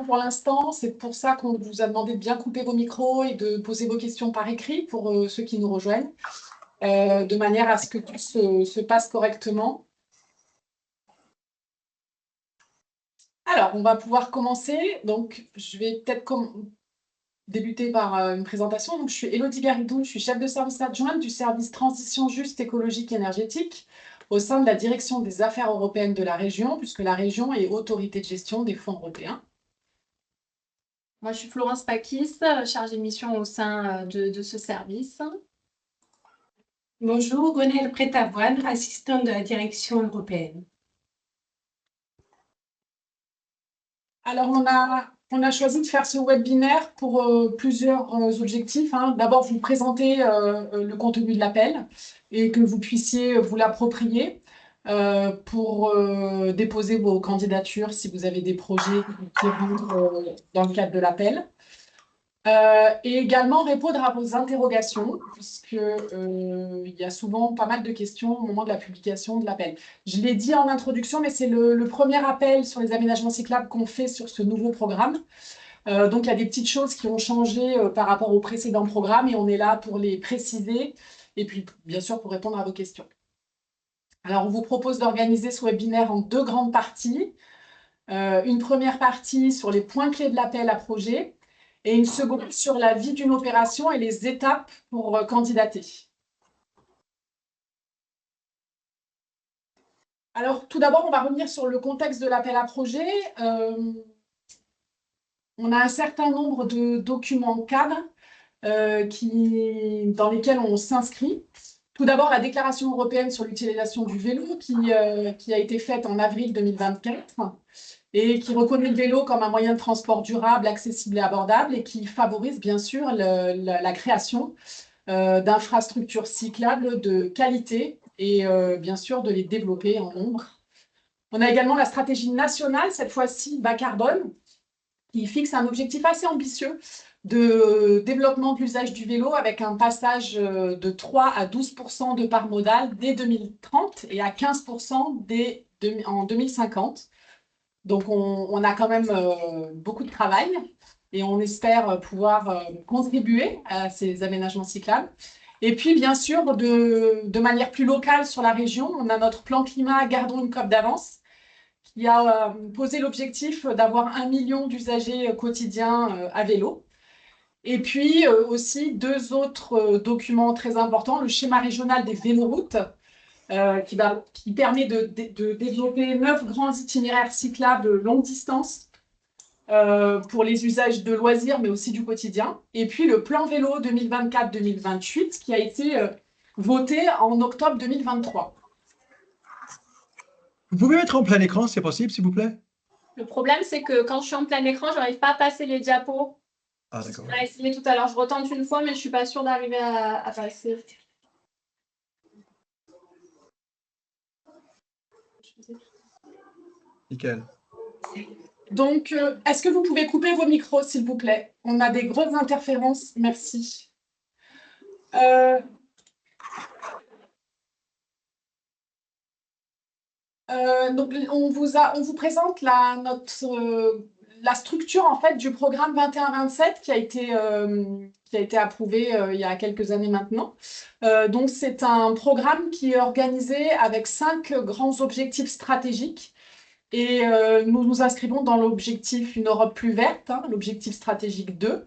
pour l'instant. C'est pour ça qu'on vous a demandé de bien couper vos micros et de poser vos questions par écrit pour ceux qui nous rejoignent, de manière à ce que tout se passe correctement. Alors, on va pouvoir commencer. Donc, je vais peut-être débuter par une présentation. Donc, je suis Élodie Garidou, je suis chef de service adjointe du service Transition juste écologique et énergétique au sein de la direction des affaires européennes de la région, puisque la région est autorité de gestion des fonds européens. Moi, je suis Florence Pakis, chargée de mission au sein de ce service. Bonjour, Gwenaëlle Prétavoine, assistante de la direction européenne. Alors, on a choisi de faire ce webinaire pour plusieurs objectifs. D'abord, vous présenter le contenu de l'appel et que vous puissiez vous l'approprier pour déposer vos candidatures si vous avez des projets qui rentrent dans le cadre de l'appel. Et également répondre à vos interrogations, puisque il y a souvent pas mal de questions au moment de la publication de l'appel. Je l'ai dit en introduction, mais c'est le premier appel sur les aménagements cyclables qu'on fait sur ce nouveau programme. Donc, il y a des petites choses qui ont changé par rapport au précédent programme et on est là pour les préciser et puis, bien sûr, pour répondre à vos questions. Alors, on vous propose d'organiser ce webinaire en deux grandes parties. Une première partie sur les points clés de l'appel à projet et une seconde sur la vie d'une opération et les étapes pour candidater. Alors, tout d'abord, on va revenir sur le contexte de l'appel à projet. On a un certain nombre de documents cadres dans lesquels on s'inscrit. Tout d'abord, la déclaration européenne sur l'utilisation du vélo qui a été faite en avril 2024 et qui reconnaît le vélo comme un moyen de transport durable, accessible et abordable et qui favorise bien sûr la création d'infrastructures cyclables de qualité et bien sûr de les développer en nombre. On a également la stratégie nationale, cette fois-ci bas carbone, qui fixe un objectif assez ambitieux de développement de l'usage du vélo avec un passage de 3 à 12% de part modale dès 2030 et à 15% en 2050. Donc, on a quand même beaucoup de travail et on espère pouvoir contribuer à ces aménagements cyclables. Et puis, bien sûr, de manière plus locale sur la région, on a notre plan climat Gardons une COP d'avance qui a posé l'objectif d'avoir 1 million d'usagers quotidiens à vélo. Et puis aussi deux autres documents très importants, le schéma régional des véloroutes, qui permet de développer 9 grands itinéraires cyclables longue distance pour les usages de loisirs, mais aussi du quotidien. Et puis le plan vélo 2024-2028, qui a été voté en octobre 2023. Vous pouvez mettre en plein écran, c'est possible, s'il vous plaît? Le problème, c'est que quand je suis en plein écran, je n'arrive pas à passer les diapos. Ah, d'accord. On a essayé tout à l'heure, je retente une fois, mais je ne suis pas sûre d'arriver à passer. Nickel. Donc, est-ce que vous pouvez couper vos micros, s'il vous plaît? On a des grosses interférences. Merci. Donc, on vous présente la structure en fait, du programme 21-27 qui a été approuvé il y a quelques années maintenant. Donc, c'est un programme qui est organisé avec 5 grands objectifs stratégiques. Et nous nous inscrivons dans l'objectif Une Europe plus verte, l'objectif stratégique 2.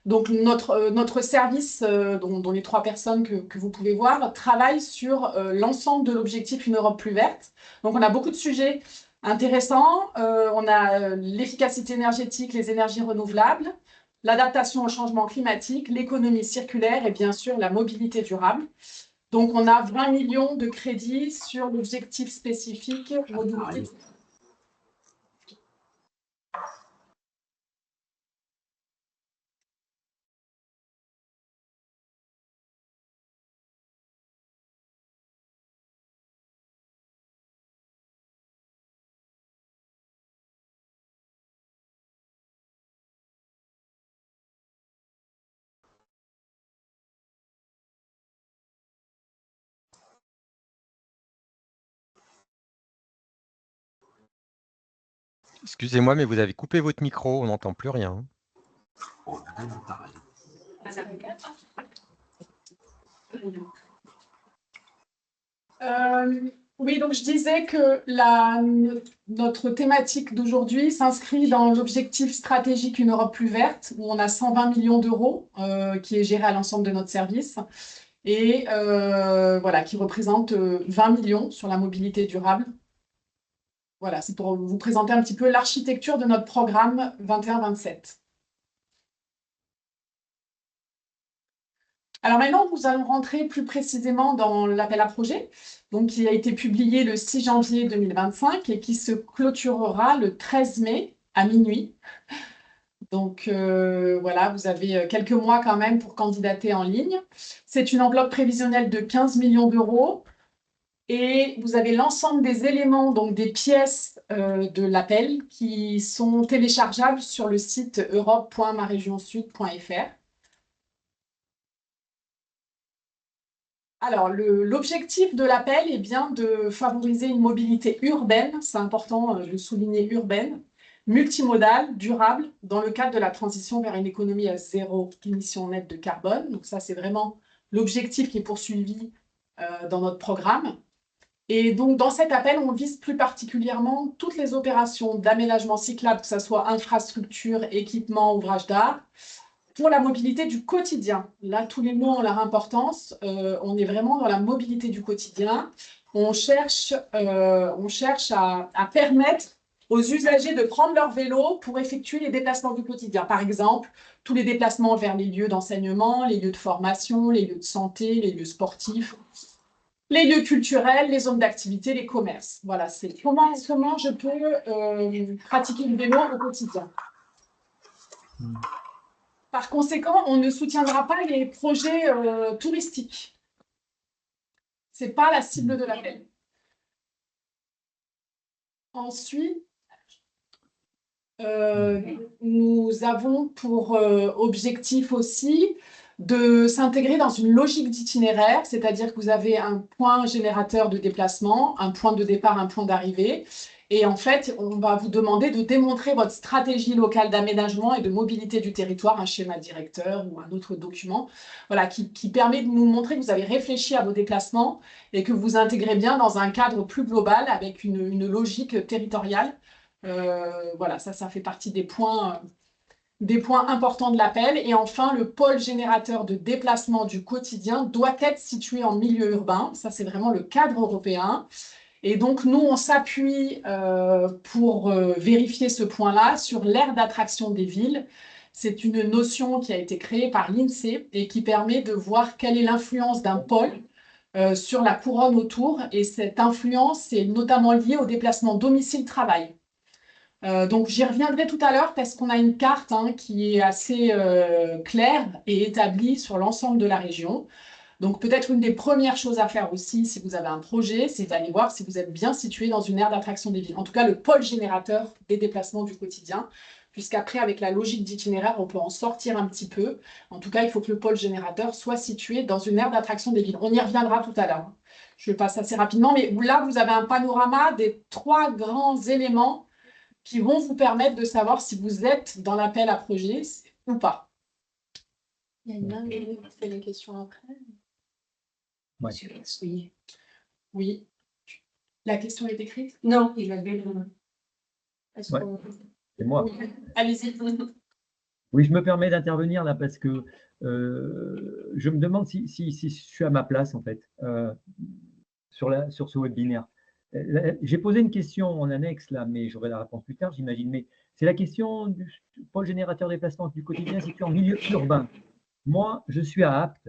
Donc notre service, dont les 3 personnes que vous pouvez voir, travaillent sur l'ensemble de l'objectif Une Europe plus verte. Donc on a beaucoup de sujets intéressants. On a l'efficacité énergétique, les énergies renouvelables, l'adaptation au changement climatique, l'économie circulaire et bien sûr la mobilité durable. Donc on a 20 millions de crédits sur l'objectif spécifique mobilité. Excusez-moi, mais vous avez coupé votre micro, on n'entend plus rien. Oui, donc je disais que notre thématique d'aujourd'hui s'inscrit dans l'objectif stratégique Une Europe plus verte, où on a 120 millions d'euros qui est géré à l'ensemble de notre service et voilà, qui représente 20 millions sur la mobilité durable. Voilà, c'est pour vous présenter un petit peu l'architecture de notre programme 21-27. Alors maintenant, nous allons rentrer plus précisément dans l'appel à projet, donc qui a été publié le 6 janvier 2025 et qui se clôturera le 13 mai à minuit. Donc voilà, vous avez quelques mois quand même pour candidater en ligne. C'est une enveloppe prévisionnelle de 15 millions d'euros et vous avez l'ensemble des éléments, donc des pièces de l'appel qui sont téléchargeables sur le site europe.maregionsud.fr. Alors, l'objectif de l'appel est bien de favoriser une mobilité urbaine, c'est important de le souligner, urbaine, multimodale, durable, dans le cadre de la transition vers une économie à zéro émission nette de carbone. Donc ça, c'est vraiment l'objectif qui est poursuivi dans notre programme. Et donc, dans cet appel, on vise plus particulièrement toutes les opérations d'aménagement cyclable, que ce soit infrastructure, équipement, ouvrage d'art, pour la mobilité du quotidien. Là, tous les mots ont leur importance. On est vraiment dans la mobilité du quotidien. On cherche à permettre aux usagers de prendre leur vélo pour effectuer les déplacements du quotidien. Par exemple, tous les déplacements vers les lieux d'enseignement, les lieux de formation, les lieux de santé, les lieux sportifs, les lieux culturels, les zones d'activité, les commerces. Voilà, c'est comment je peux pratiquer le vélo au quotidien. Par conséquent, on ne soutiendra pas les projets touristiques. Ce n'est pas la cible de l'appel. Ensuite, nous avons pour objectif aussi de s'intégrer dans une logique d'itinéraire, c'est-à-dire que vous avez un point générateur de déplacement, un point de départ, un point d'arrivée. Et en fait, on va vous demander de démontrer votre stratégie locale d'aménagement et de mobilité du territoire, un schéma directeur ou un autre document, voilà, qui permet de nous montrer que vous avez réfléchi à vos déplacements et que vous intégrez bien dans un cadre plus global avec une logique territoriale. Voilà, ça fait partie des points importants de l'appel. Et enfin, le pôle générateur de déplacement du quotidien doit être situé en milieu urbain. Ça, c'est vraiment le cadre européen. Et donc, nous, on s'appuie pour vérifier ce point-là sur l'aire d'attraction des villes. C'est une notion qui a été créée par l'INSEE et qui permet de voir quelle est l'influence d'un pôle sur la couronne autour. Et cette influence est notamment liée au déplacement domicile-travail. Donc, j'y reviendrai tout à l'heure parce qu'on a une carte qui est assez claire et établie sur l'ensemble de la région. Donc, peut-être une des premières choses à faire aussi, si vous avez un projet, c'est d'aller voir si vous êtes bien situé dans une aire d'attraction des villes. En tout cas, le pôle générateur des déplacements du quotidien, puisqu'après, avec la logique d'itinéraire, on peut en sortir un petit peu. En tout cas, il faut que le pôle générateur soit situé dans une aire d'attraction des villes. On y reviendra tout à l'heure. Je passe assez rapidement, mais là, vous avez un panorama des 3 grands éléments qui vont vous permettre de savoir si vous êtes dans l'appel à projet ou pas. Il y a une main qui fait les questions après. Ouais. Oui. La question est écrite? Non, il avait le... Ouais. C'est moi. Allez-y. Oui, je me permets d'intervenir là parce que je me demande si je suis à ma place en fait sur ce webinaire. J'ai posé une question en annexe là, mais j'aurai la réponse plus tard, j'imagine. Mais c'est la question du pôle générateur de déplacement du quotidien situé en milieu urbain. Moi, je suis à Apt.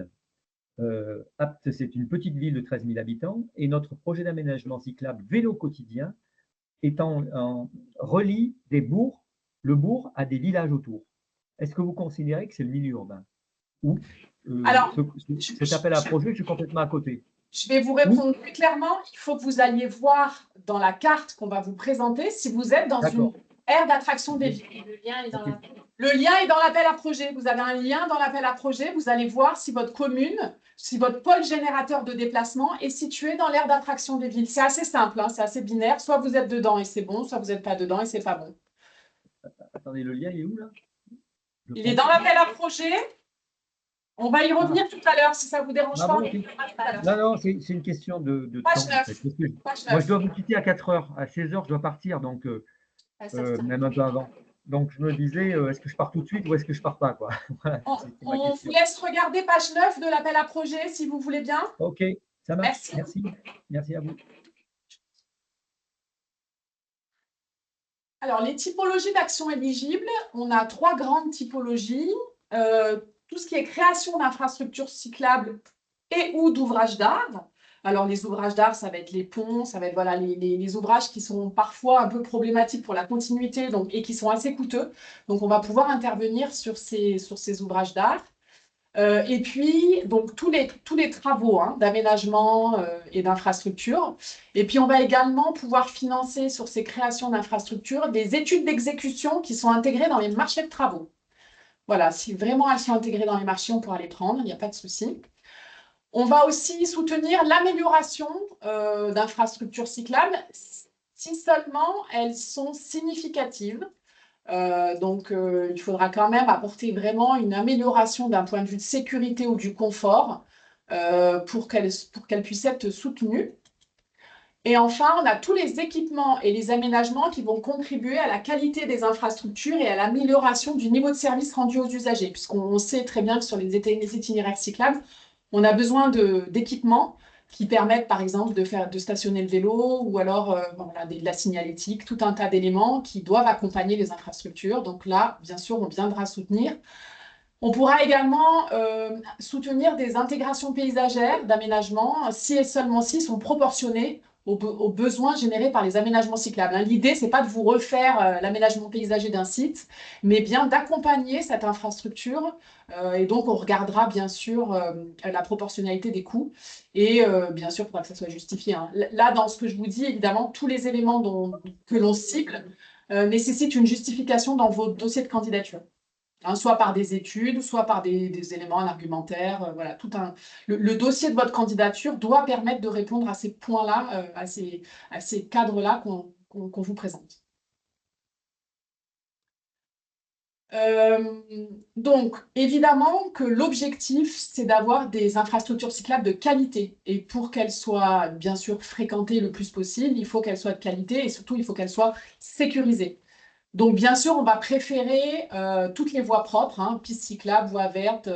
Apt, c'est une petite ville de 13 000 habitants et notre projet d'aménagement cyclable vélo quotidien relie le bourg à des villages autour. Est-ce que vous considérez que c'est le milieu urbain? Ou Alors, cet appel à projet, je suis complètement à côté. Je vais vous répondre plus clairement. Il faut que vous alliez voir dans la carte qu'on va vous présenter si vous êtes dans une aire d'attraction des villes. Le lien est dans la... Le lien est dans l'appel à projet. Vous avez un lien dans l'appel à projet. Vous allez voir si votre commune, si votre pôle générateur de déplacement est situé dans l'aire d'attraction des villes. C'est assez simple, c'est assez binaire. Soit vous êtes dedans et c'est bon, soit vous n'êtes pas dedans et c'est pas bon. Attendez, le lien, il est où, là? Il est dans l'appel à projet. On va y revenir tout à l'heure, si ça ne vous dérange Ah pas. bon, On ok. y reviendra tout à l'heure. Non, non, c'est une question de Page temps, en 9. fait. Parce que Page moi, 9. je dois vous quitter à 4 heures. À 16 heures, je dois partir, donc même un peu avant. Donc, je me disais, est-ce que je pars tout de suite ou est-ce que je pars pas, quoi? Voilà, c'était ma On vous question. laisse regarder page 9 de l'appel à projet, si vous voulez bien. Ok, ça marche. Merci. Merci. Merci à vous. Alors, les typologies d'actions éligibles, on a 3 grandes typologies. Tout ce qui est création d'infrastructures cyclables et ou d'ouvrages d'art. Alors, les ouvrages d'art, ça va être les ponts, ça va être voilà, les ouvrages qui sont parfois un peu problématiques pour la continuité donc, et qui sont assez coûteux. Donc, on va pouvoir intervenir sur ces ouvrages d'art. Et puis, donc, tous les travaux d'aménagement et d'infrastructure. Et puis, on va également pouvoir financer sur ces créations d'infrastructures des études d'exécution qui sont intégrées dans les marchés de travaux. Voilà, si vraiment elles sont intégrées dans les marchés, on pourra les prendre, il n'y a pas de souci. On va aussi soutenir l'amélioration d'infrastructures cyclables si seulement elles sont significatives. Il faudra quand même apporter vraiment une amélioration d'un point de vue de sécurité ou du confort pour qu'elles puissent être soutenues. Et enfin, on a tous les équipements et les aménagements qui vont contribuer à la qualité des infrastructures et à l'amélioration du niveau de service rendu aux usagers, puisqu'on sait très bien que sur les itinéraires cyclables, on a besoin d'équipements qui permettent, par exemple, de stationner le vélo ou alors de la signalétique, tout un tas d'éléments qui doivent accompagner les infrastructures. Donc là, bien sûr, on viendra soutenir. On pourra également soutenir des intégrations paysagères d'aménagement si et seulement si sont proportionnées aux besoins générés par les aménagements cyclables. L'idée, ce n'est pas de vous refaire l'aménagement paysager d'un site, mais bien d'accompagner cette infrastructure. Et donc, on regardera bien sûr la proportionnalité des coûts et bien sûr, il faudra que ça soit justifié. Là, dans ce que je vous dis, évidemment, tous les éléments que l'on cible nécessitent une justification dans vos dossiers de candidature. Soit par des études, soit par des éléments, un argumentaire, voilà, le dossier de votre candidature doit permettre de répondre à ces points-là, à ces cadres-là qu'on vous présente. Donc, évidemment que l'objectif, c'est d'avoir des infrastructures cyclables de qualité. Et pour qu'elles soient, bien sûr, fréquentées le plus possible, il faut qu'elles soient de qualité et surtout, il faut qu'elles soient sécurisées. Donc, bien sûr, on va préférer toutes les voies propres, pistes cyclables, voies vertes,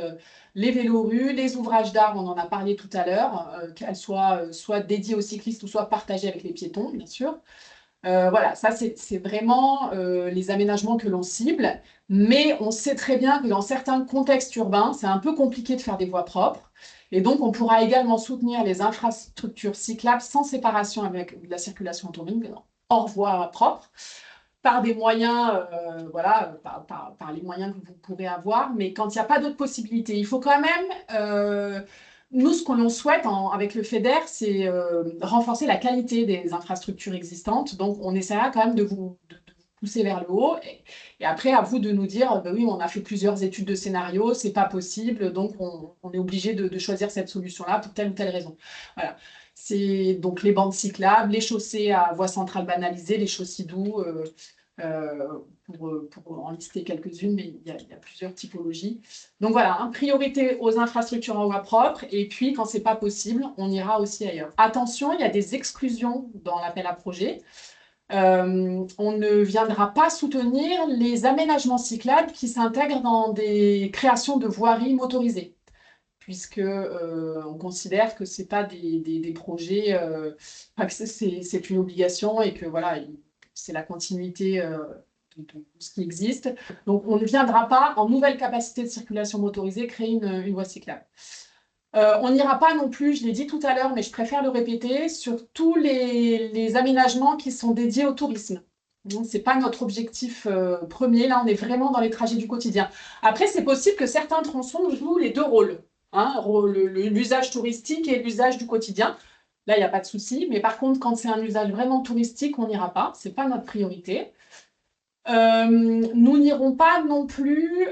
les vélorues, les ouvrages d'art, on en a parlé tout à l'heure, qu'elles soient soit dédiées aux cyclistes ou soit partagées avec les piétons, bien sûr. Voilà, ça, c'est vraiment les aménagements que l'on cible. Mais on sait très bien que dans certains contextes urbains, c'est un peu compliqué de faire des voies propres. Et donc, on pourra également soutenir les infrastructures cyclables sans séparation avec la circulation automobile, hors voie propre, par des moyens, par les moyens que vous pourrez avoir, mais quand il n'y a pas d'autres possibilités, il faut quand même, nous, ce que l'on souhaite avec le FEDER, c'est renforcer la qualité des infrastructures existantes, donc on essaiera quand même de vous pousser vers le haut, et après, à vous de nous dire, oui, on a fait plusieurs études de scénario, c'est pas possible, donc on est obligé de choisir cette solution-là pour telle ou telle raison. Voilà. C'est donc les bandes cyclables, les chaussées à voie centrale banalisée, les chaussées-doux, pour en lister quelques-unes, mais il y a plusieurs typologies. Donc voilà, priorité aux infrastructures en voie propre, et puis quand ce n'est pas possible, on ira aussi ailleurs. Attention, il y a des exclusions dans l'appel à projet. On ne viendra pas soutenir les aménagements cyclables qui s'intègrent dans des créations de voiries motorisées, puisque on considère que ce n'est pas des projets, que c'est une obligation et que voilà, c'est la continuité de ce qui existe. Donc, on ne viendra pas, en nouvelle capacité de circulation motorisée, créer une voie cyclable. On n'ira pas non plus, je l'ai dit tout à l'heure, mais je préfère le répéter, sur tous les aménagements qui sont dédiés au tourisme. Ce n'est pas notre objectif premier. Là, on est vraiment dans les trajets du quotidien. Après, c'est possible que certains tronçons jouent les deux rôles. L'usage touristique et l'usage du quotidien. Là, il n'y a pas de souci. Mais par contre, quand c'est un usage vraiment touristique, on n'ira pas. Ce n'est pas notre priorité. Nous n'irons pas non plus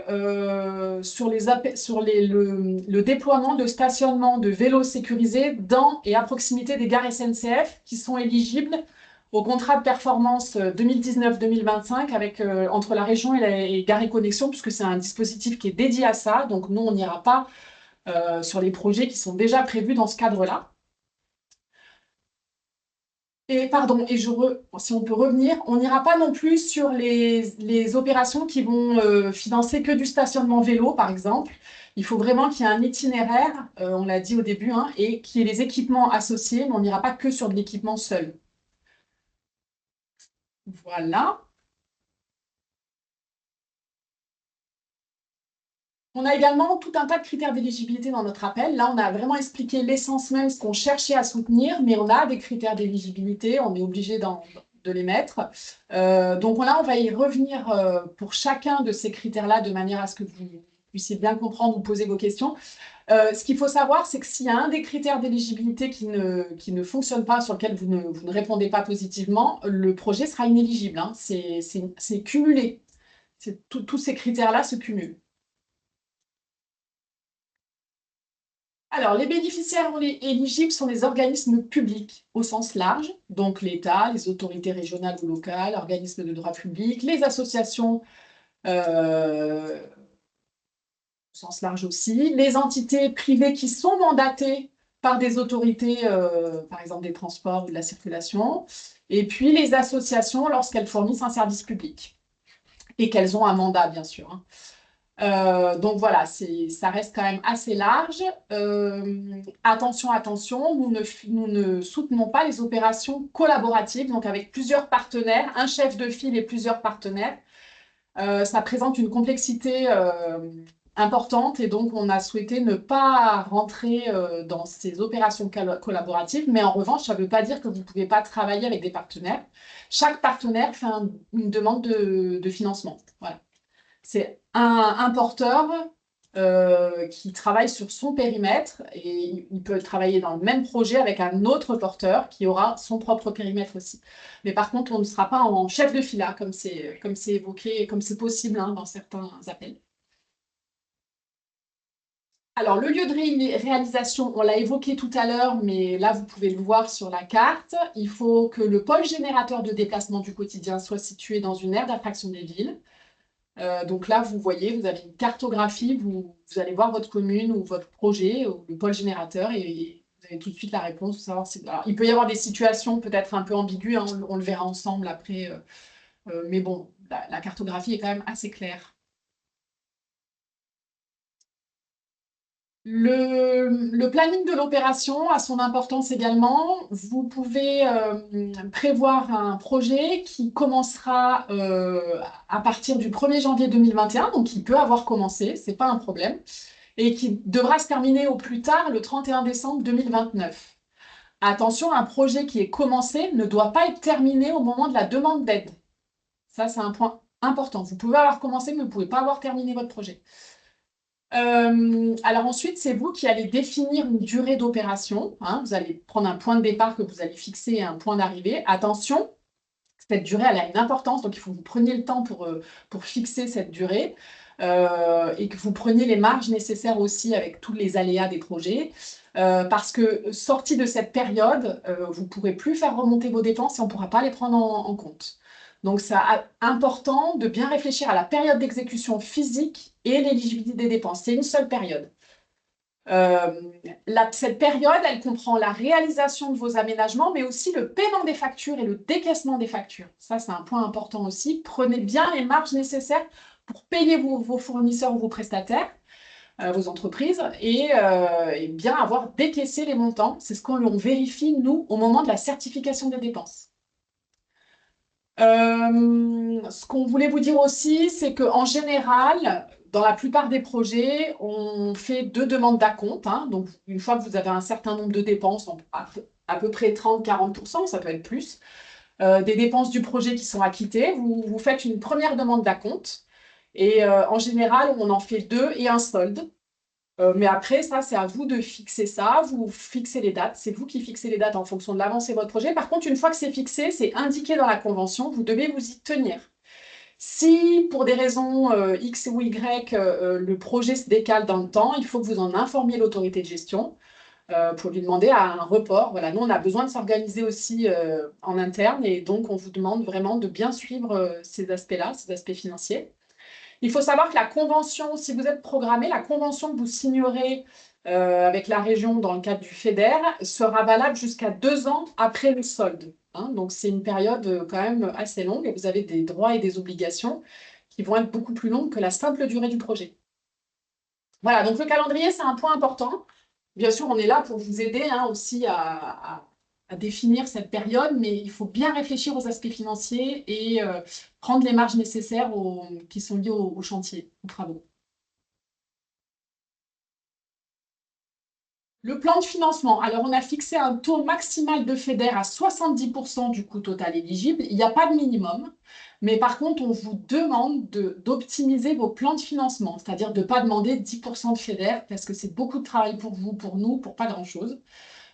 sur le déploiement de stationnement de vélos sécurisés dans et à proximité des gares SNCF qui sont éligibles au contrat de performance 2019-2025 avec, entre la région et Gares & Connexions, puisque c'est un dispositif qui est dédié à ça. Donc, nous, on n'ira pas sur les projets qui sont déjà prévus dans ce cadre-là. Et pardon, si on peut revenir, on n'ira pas non plus sur les opérations qui vont financer que du stationnement vélo, par exemple. Il faut vraiment qu'il y ait un itinéraire, on l'a dit au début, hein, et qu'il y ait les équipements associés, mais on n'ira pas que sur de l'équipement seul. Voilà. On a également tout un tas de critères d'éligibilité dans notre appel. Là, on a vraiment expliqué l'essence même, ce qu'on cherchait à soutenir, mais on a des critères d'éligibilité, on est obligé de les mettre. Donc là, on va y revenir pour chacun de ces critères-là, de manière à ce que vous puissiez bien comprendre ou poser vos questions. Ce qu'il faut savoir, c'est que s'il y a un des critères d'éligibilité qui ne fonctionne pas, sur lequel vous ne répondez pas positivement, le projet sera inéligible, hein. C'est cumulé. Tous ces critères-là se cumulent. Alors, les bénéficiaires éligibles sont les organismes publics au sens large, donc l'État, les autorités régionales ou locales, organismes de droit public, les associations au sens large aussi, les entités privées qui sont mandatées par des autorités, par exemple des transports ou de la circulation, et puis les associations lorsqu'elles fournissent un service public et qu'elles ont un mandat, bien sûr, hein. Donc voilà, ça reste quand même assez large. Attention, attention, nous ne soutenons pas les opérations collaboratives, donc avec plusieurs partenaires, un chef de file et plusieurs partenaires. Ça présente une complexité importante et donc on a souhaité ne pas rentrer dans ces opérations collaboratives, mais en revanche, ça ne veut pas dire que vous ne pouvez pas travailler avec des partenaires. Chaque partenaire fait une demande de financement. Voilà. C'est un porteur qui travaille sur son périmètre et il peut travailler dans le même projet avec un autre porteur qui aura son propre périmètre aussi. Mais par contre, on ne sera pas en chef de fila, comme c'est évoqué, comme c'est possible, hein, dans certains appels. Alors, le lieu de réalisation, on l'a évoqué tout à l'heure, mais là, vous pouvez le voir sur la carte. Il faut que le pôle générateur de déplacement du quotidien soit situé dans une aire d'attraction des villes. Donc là, vous voyez, vous avez une cartographie, vous allez voir votre commune ou votre projet, ou le pôle générateur, et vous avez tout de suite la réponse. Pour savoir si... Alors, il peut y avoir des situations peut-être un peu ambiguës, hein, on le verra ensemble après, mais bon, la cartographie est quand même assez claire. Le planning de l'opération a son importance également. Vous pouvez prévoir un projet qui commencera à partir du 1er janvier 2021, donc qui peut avoir commencé, ce n'est pas un problème, et qui devra se terminer au plus tard le 31 décembre 2029. Attention, un projet qui est commencé ne doit pas être terminé au moment de la demande d'aide. Ça, c'est un point important. Vous pouvez avoir commencé, mais vous ne pouvez pas avoir terminé votre projet. Alors ensuite, c'est vous qui allez définir une durée d'opération, hein. Vous allez prendre un point de départ que vous allez fixer et un point d'arrivée. Attention, cette durée, elle a une importance, donc il faut que vous preniez le temps pour fixer cette durée et que vous preniez les marges nécessaires aussi avec tous les aléas des projets. Parce que sorti de cette période, vous ne pourrez plus faire remonter vos dépenses et on ne pourra pas les prendre en compte. Donc, c'est important de bien réfléchir à la période d'exécution physique et l'éligibilité des dépenses. C'est une seule période. Cette période, elle comprend la réalisation de vos aménagements, mais aussi le paiement des factures et le décaissement des factures. Ça, c'est un point important aussi. Prenez bien les marges nécessaires pour payer vos fournisseurs ou vos prestataires, vos entreprises, et bien avoir décaissé les montants. C'est ce qu'on vérifie, nous, au moment de la certification des dépenses. Ce qu'on voulait vous dire aussi, c'est qu'en général, dans la plupart des projets, on fait 2 demandes d'acompte, hein. Donc, une fois que vous avez un certain nombre de dépenses, à peu près 30-40%, ça peut être plus, des dépenses du projet qui sont acquittées, vous faites une première demande d'acompte. Et en général, on en fait 2 et un solde. Mais après, ça, c'est à vous de fixer ça. Vous fixez les dates. C'est vous qui fixez les dates en fonction de l'avancée de votre projet. Par contre, une fois que c'est fixé, c'est indiqué dans la convention. Vous devez vous y tenir. Si, pour des raisons X ou Y, le projet se décale dans le temps, il faut que vous en informiez l'autorité de gestion. pour lui demander un report. Voilà, nous, on a besoin de s'organiser aussi en interne et donc on vous demande vraiment de bien suivre ces aspects-là, ces aspects financiers. Il faut savoir que la convention, si vous êtes programmé, la convention que vous signerez avec la région dans le cadre du FEDER sera valable jusqu'à 2 ans après le solde. Hein. Donc, c'est une période quand même assez longue et vous avez des droits et des obligations qui vont être beaucoup plus longues que la simple durée du projet. Voilà, donc le calendrier, c'est un point important. Bien sûr, on est là pour vous aider hein, aussi à définir cette période, mais il faut bien réfléchir aux aspects financiers et prendre les marges nécessaires qui sont liées au chantier, aux travaux. Le plan de financement. Alors, on a fixé un taux maximal de FEDER à 70% du coût total éligible. Il n'y a pas de minimum. Mais par contre, on vous demande d'optimiser vos plans de financement, c'est-à-dire de ne pas demander 10% de FEDER parce que c'est beaucoup de travail pour vous, pour nous, pour pas grand-chose.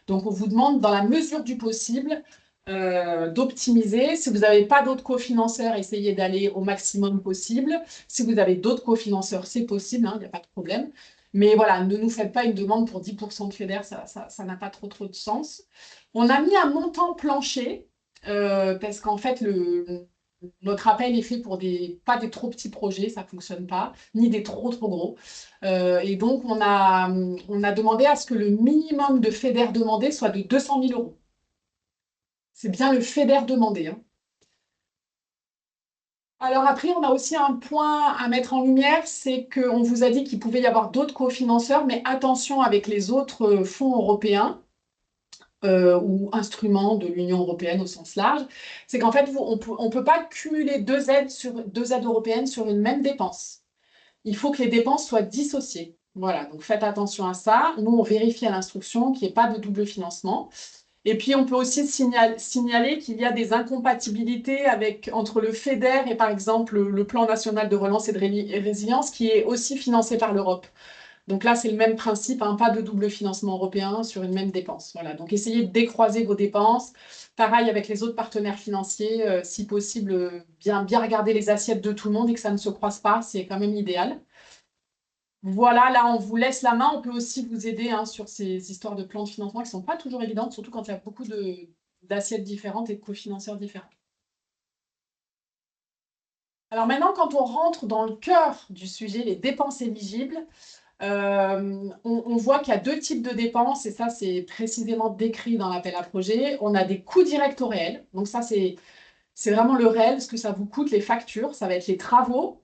Donc, on vous demande, dans la mesure du possible, d'optimiser. Si vous n'avez pas d'autres cofinanceurs, essayez d'aller au maximum possible. Si vous avez d'autres cofinanceurs, c'est possible, hein, il n'y a pas de problème. Mais voilà, ne nous faites pas une demande pour 10% de FEDER, ça n'a pas trop de sens. On a mis un montant plancher parce qu'en fait, notre appel est fait pour pas des trop petits projets, ça ne fonctionne pas, ni des trop gros. Et donc, on a demandé à ce que le minimum de FEDER demandé soit de 200 000 euros. C'est bien le FEDER demandé. Hein. Alors après, on a aussi un point à mettre en lumière, c'est qu'on vous a dit qu'il pouvait y avoir d'autres cofinanceurs, mais attention avec les autres fonds européens ou instruments de l'Union européenne au sens large, c'est qu'en fait, on ne peut pas cumuler deux aides européennes sur une même dépense. Il faut que les dépenses soient dissociées. Voilà, donc faites attention à ça. Nous, on vérifie à l'instruction qu'il n'y ait pas de double financement. Et puis, on peut aussi signaler qu'il y a des incompatibilités entre le FEDER et, par exemple, le Plan national de relance et de résilience, qui est aussi financé par l'Europe. Donc là, c'est le même principe, hein, pas de double financement européen sur une même dépense. Voilà, donc essayez de décroiser vos dépenses. Pareil avec les autres partenaires financiers, si possible, bien regarder les assiettes de tout le monde et que ça ne se croise pas, c'est quand même l'idéal. Voilà, là, on vous laisse la main. On peut aussi vous aider hein, sur ces histoires de plans de financement qui ne sont pas toujours évidentes, surtout quand il y a beaucoup d'assiettes différentes et de cofinanceurs différents. Alors maintenant, quand on rentre dans le cœur du sujet, les dépenses éligibles, on voit qu'il y a 2 types de dépenses, et ça, c'est précisément décrit dans l'appel à projet. On a des coûts directs au réel. Donc ça, c'est vraiment le réel, ce que ça vous coûte, les factures. Ça va être les travaux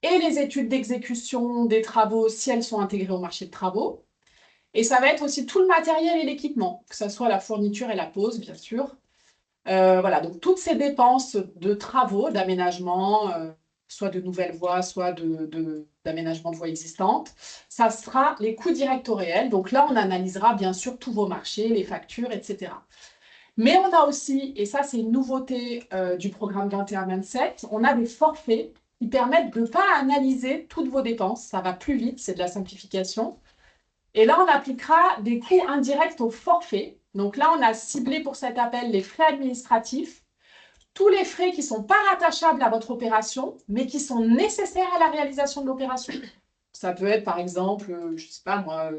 et les études d'exécution des travaux si elles sont intégrées au marché de travaux. Et ça va être aussi tout le matériel et l'équipement, que ce soit la fourniture et la pose, bien sûr. Voilà, donc toutes ces dépenses de travaux, d'aménagement, soit de nouvelles voies, soit d'aménagement de voies existantes, ça sera les coûts directs au réel. Donc là, on analysera bien sûr tous vos marchés, les factures, etc. Mais on a aussi, et ça c'est une nouveauté du programme 21-27, on a des forfaits qui permettent de ne pas analyser toutes vos dépenses. Ça va plus vite, c'est de la simplification. Et là, on appliquera des coûts indirects au forfait. Donc là, on a ciblé pour cet appel les frais administratifs, tous les frais qui ne sont pas rattachables à votre opération, mais qui sont nécessaires à la réalisation de l'opération. Ça peut être, par exemple, je ne sais pas moi,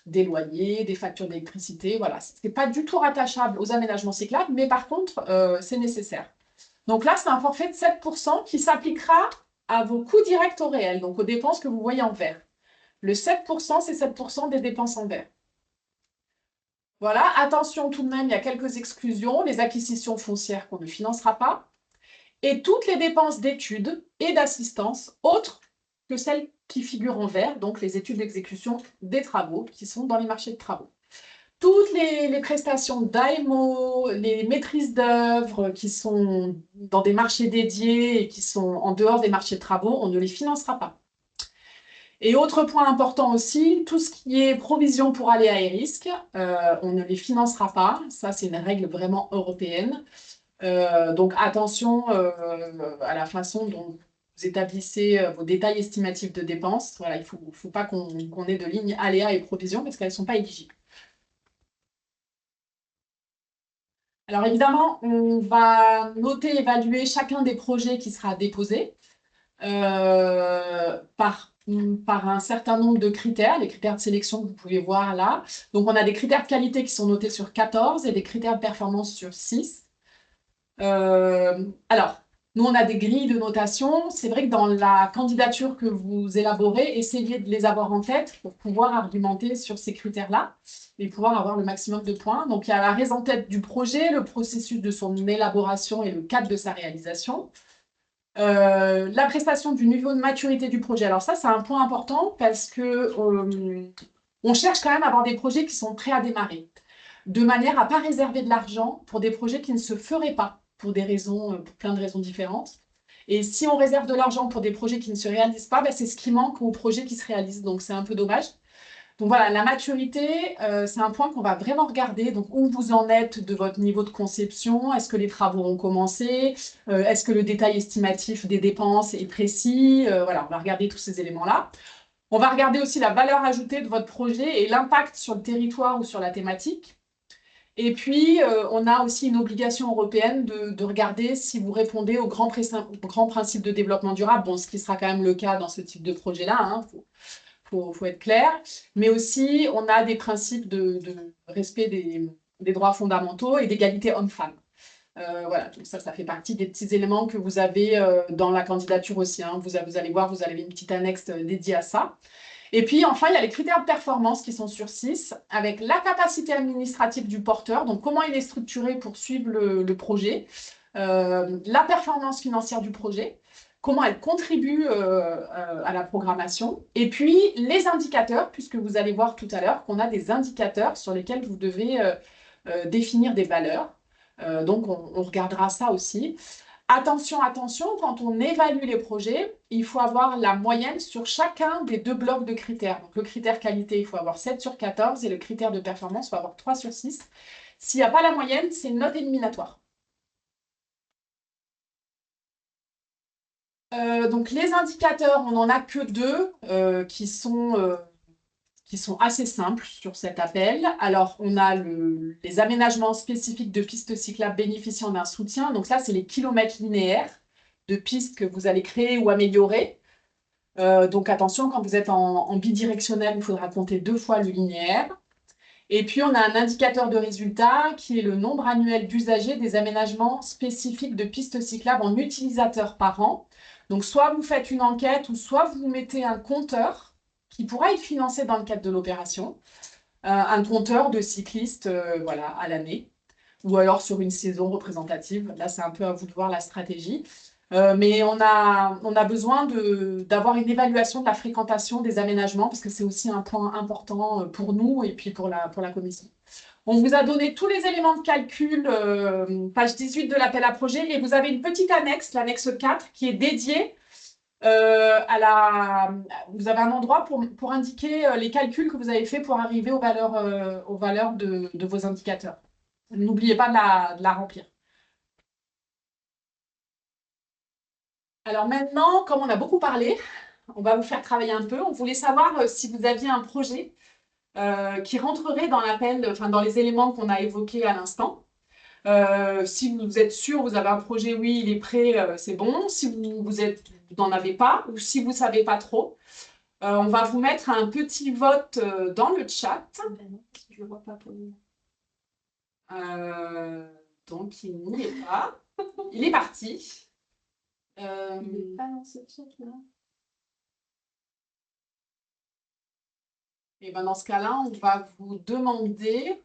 des loyers, des factures d'électricité, voilà. Ce n'est pas du tout rattachable aux aménagements cyclables, mais par contre, c'est nécessaire. Donc là, c'est un forfait de 7% qui s'appliquera à vos coûts directs au réel, donc aux dépenses que vous voyez en vert. Le 7%, c'est 7% des dépenses en vert. Voilà, attention tout de même, il y a quelques exclusions, les acquisitions foncières qu'on ne financera pas, et toutes les dépenses d'études et d'assistance autres que celles qui figurent en vert, donc les études d'exécution des travaux qui sont dans les marchés de travaux. Toutes les prestations d'AMO, les maîtrises d'œuvre qui sont dans des marchés dédiés et qui sont en dehors des marchés de travaux, on ne les financera pas. Et autre point important aussi, tout ce qui est provision pour aléas et risques, on ne les financera pas. Ça, c'est une règle vraiment européenne. Donc attention à la façon dont vous établissez vos détails estimatifs de dépenses. Voilà, il ne faut pas qu'on ait de lignes aléas et provisions parce qu'elles ne sont pas éligibles. Alors évidemment, on va noter, évaluer chacun des projets qui sera déposé par par un certain nombre de critères, les critères de sélection que vous pouvez voir là. Donc, on a des critères de qualité qui sont notés sur 14 et des critères de performance sur 6. Alors, nous, on a des grilles de notation. C'est vrai que dans la candidature que vous élaborez, essayez de les avoir en tête pour pouvoir argumenter sur ces critères-là et pouvoir avoir le maximum de points. Donc, il y a la raison d'être du projet, le processus de son élaboration et le cadre de sa réalisation. La prestation du niveau de maturité du projet. Alors ça, c'est un point important parce que on cherche quand même à avoir des projets qui sont prêts à démarrer, de manière à ne pas réserver de l'argent pour des projets qui ne se feraient pas pour des raisons, pour plein de raisons différentes. Et si on réserve de l'argent pour des projets qui ne se réalisent pas, ben, c'est ce qui manque aux projets qui se réalisent. Donc c'est un peu dommage. Donc voilà, la maturité, c'est un point qu'on va vraiment regarder. Donc où vous en êtes de votre niveau de conception? Est-ce que les travaux ont commencé? Est-ce que le détail estimatif des dépenses est précis? Voilà, on va regarder tous ces éléments-là. On va regarder aussi la valeur ajoutée de votre projet et l'impact sur le territoire ou sur la thématique. Et puis, on a aussi une obligation européenne de regarder si vous répondez aux grands principes de développement durable, bon, ce qui sera quand même le cas dans ce type de projet-là, hein, faut être clair, mais aussi on a des principes de respect des droits fondamentaux et d'égalité homme-femme. Voilà, donc ça fait partie des petits éléments que vous avez dans la candidature aussi, hein. Vous allez voir, vous avez une petite annexe dédiée à ça. Et puis enfin, il y a les critères de performance qui sont sur 6, avec la capacité administrative du porteur, donc comment il est structuré pour suivre le projet, la performance financière du projet, comment elle contribue à la programmation, et puis les indicateurs, puisque vous allez voir tout à l'heure qu'on a des indicateurs sur lesquels vous devez définir des valeurs. Donc on regardera ça aussi. Attention, attention, quand on évalue les projets, il faut avoir la moyenne sur chacun des 2 blocs de critères. Donc le critère qualité, il faut avoir 7 sur 14 et le critère de performance, il faut avoir 3 sur 6. S'il n'y a pas la moyenne, c'est une note éliminatoire. Donc les indicateurs, on n'en a que 2 qui sont assez simples sur cet appel. Alors, on a les aménagements spécifiques de pistes cyclables bénéficiant d'un soutien. Donc ça, c'est les kilomètres linéaires de pistes que vous allez créer ou améliorer. Donc attention, quand vous êtes en bidirectionnel, il faudra compter 2 fois le linéaire. Et puis, on a un indicateur de résultat qui est le nombre annuel d'usagers des aménagements spécifiques de pistes cyclables en utilisateurs par an. Donc, soit vous faites une enquête ou soit vous mettez un compteur qui pourra être financé dans le cadre de l'opération, un compteur de cyclistes voilà, à l'année, ou alors sur une saison représentative. Là, c'est un peu à vous de voir la stratégie. Mais on a besoin d'avoir une évaluation de la fréquentation des aménagements parce que c'est aussi un point important pour nous et puis pour la commission. On vous a donné tous les éléments de calcul, page 18 de l'appel à projet, et vous avez une petite annexe, l'annexe 4, qui est dédiée vous avez un endroit pour indiquer les calculs que vous avez faits pour arriver aux valeurs de vos indicateurs. N'oubliez pas de la remplir. Alors maintenant, comme on a beaucoup parlé, on va vous faire travailler un peu. On voulait savoir si vous aviez un projet qui rentrerait dans l'appel, enfin dans les éléments qu'on a évoqués à l'instant. Si vous êtes sûr, vous avez un projet, oui, il est prêt, c'est bon. Si vous n'en avez pas, ou si vous ne savez pas trop, on va vous mettre un petit vote dans le chat. Je le vois pas pour lui. Donc, il n'y est pas. Il est parti. Il n'est pas dans ce chat-là. Et ben dans ce cas-là, on va vous demander.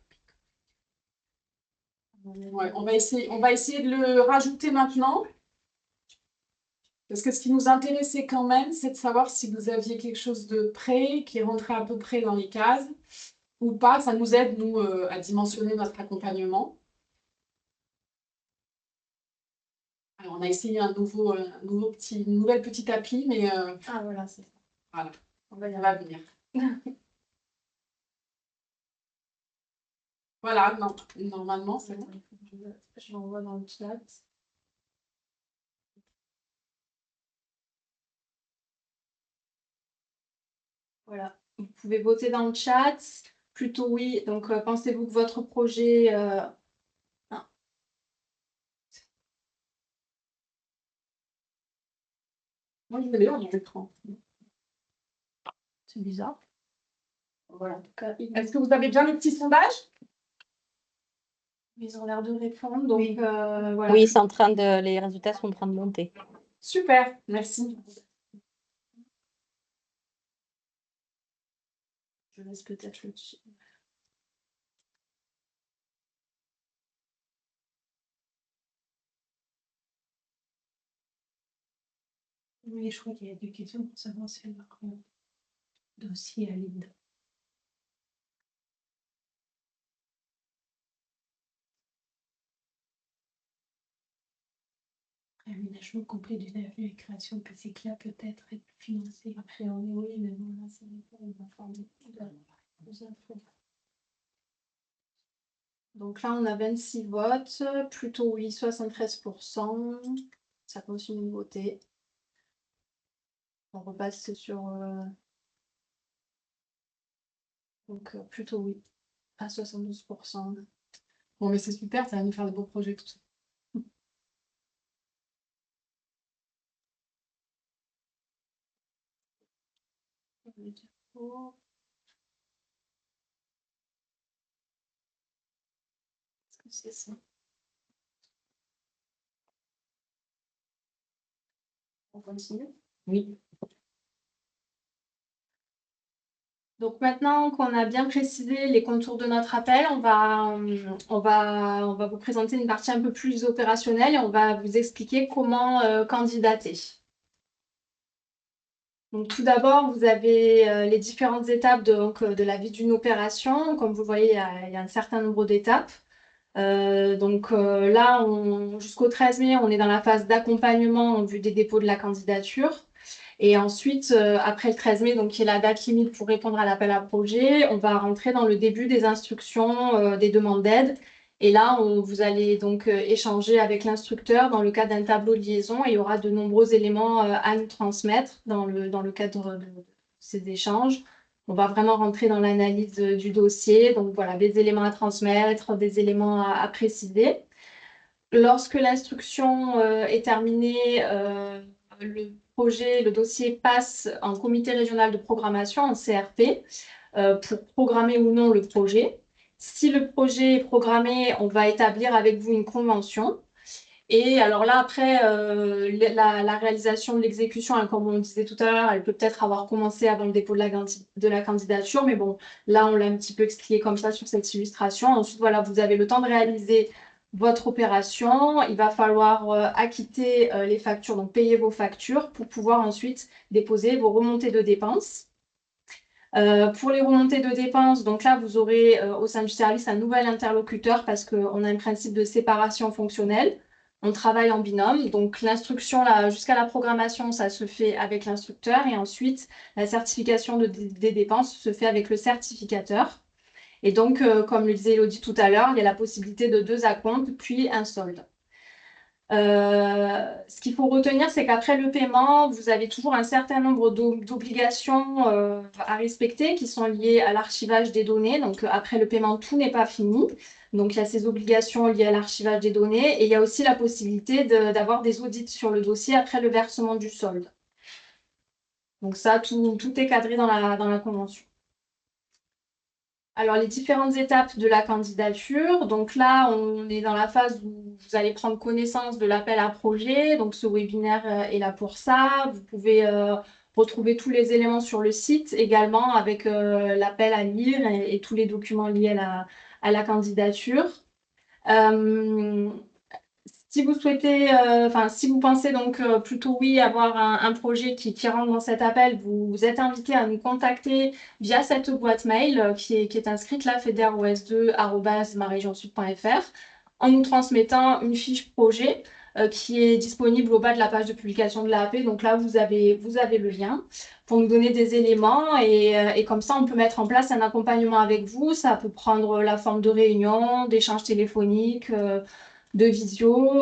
Ouais, on va essayer de le rajouter maintenant. Parce que ce qui nous intéressait quand même, c'est de savoir si vous aviez quelque chose de prêt, qui rentrait à peu près dans les cases, ou pas. Ça nous aide, nous, à dimensionner notre accompagnement. Alors, on a essayé une nouvelle petite appli, mais Ah voilà, c'est ça. voilà, On va y ça va venir. Voilà, non, normalement, c'est bon. Je l'envoie dans le chat. Voilà, vous pouvez voter dans le chat. Plutôt oui, donc pensez-vous que votre projet... Moi, je vais là dans l'écran. C'est bizarre. Voilà, en tout cas, Est-ce que vous avez bien le petit sondage? ils ont l'air de répondre. Donc, Oui. voilà. Oui, les résultats sont en train de monter. Super, merci. Je laisse peut-être le dessus. Oui, je crois qu'il y a des questions pour savoir si leur dossier à l'INDA. Aménagement complet du navire et création de PCCLA peut-être être financé. Après, on est oui, mais bon, là, ça dépend, on va former plus infos. Donc là, on a 26 votes, plutôt oui, 73%. Ça continue de voter. On repasse sur... Donc plutôt oui, à 72%. Bon, mais c'est super, ça va nous faire de beaux projets, tout ça. Est-ce que c'est ça? On continue? Oui. Donc maintenant qu'on a bien précisé les contours de notre appel, on va vous présenter une partie un peu plus opérationnelle et on va vous expliquer comment candidater. Donc tout d'abord, vous avez les différentes étapes de la vie d'une opération. Comme vous voyez, il y a un certain nombre d'étapes. Là, jusqu'au 13 mai, on est dans la phase d'accompagnement en vue des dépôts de la candidature. Et ensuite, après le 13 mai, donc qui est la date limite pour répondre à l'appel à projet, on va rentrer dans le début des instructions des demandes d'aide. Et là, vous allez donc échanger avec l'instructeur dans le cadre d'un tableau de liaison et il y aura de nombreux éléments à nous transmettre dans le cadre de ces échanges. On va vraiment rentrer dans l'analyse du dossier. Donc voilà, des éléments à transmettre, des éléments à préciser. Lorsque l'instruction est terminée, le dossier passe en comité régional de programmation, en CRP, pour programmer ou non le projet. Si le projet est programmé, on va établir avec vous une convention. Et alors là, après, la réalisation de l'exécution, hein, comme on le disait tout à l'heure, elle peut peut-être avoir commencé avant le dépôt de la candidature, mais bon, là, on l'a un petit peu expliqué comme ça sur cette illustration. Ensuite, voilà, vous avez le temps de réaliser votre opération. Il va falloir acquitter les factures, donc payer vos factures pour pouvoir ensuite déposer vos remontées de dépenses. Pour les remontées de dépenses, donc là, vous aurez au sein du service un nouvel interlocuteur parce qu'on a un principe de séparation fonctionnelle. On travaille en binôme, donc l'instruction jusqu'à la programmation, ça se fait avec l'instructeur et ensuite la certification des dépenses se fait avec le certificateur. Et donc, comme le disait Elodie tout à l'heure, il y a la possibilité de 2 acomptes puis un solde. Ce qu'il faut retenir, c'est qu'après le paiement, vous avez toujours un certain nombre d'obligations à respecter qui sont liées à l'archivage des données. Donc, après le paiement, tout n'est pas fini. Donc, il y a ces obligations liées à l'archivage des données et il y a aussi la possibilité d'avoir des audits sur le dossier après le versement du solde. Donc, ça, tout est cadré dans la convention. Alors, les différentes étapes de la candidature. Donc là, on est dans la phase où vous allez prendre connaissance de l'appel à projet. Donc, ce webinaire est là pour ça. Vous pouvez retrouver tous les éléments sur le site également avec l'appel à lire et tous les documents liés à la candidature. Si vous souhaitez, si vous pensez donc plutôt oui avoir un projet qui rentre dans cet appel, vous êtes invité à nous contacter via cette boîte mail qui est inscrite là, federos2@maregionsud.fr, en nous transmettant une fiche projet qui est disponible au bas de la page de publication de l'AP. Donc là, vous avez le lien pour nous donner des éléments et comme ça, on peut mettre en place un accompagnement avec vous. Ça peut prendre la forme de réunion, d'échanges téléphoniques, de visio,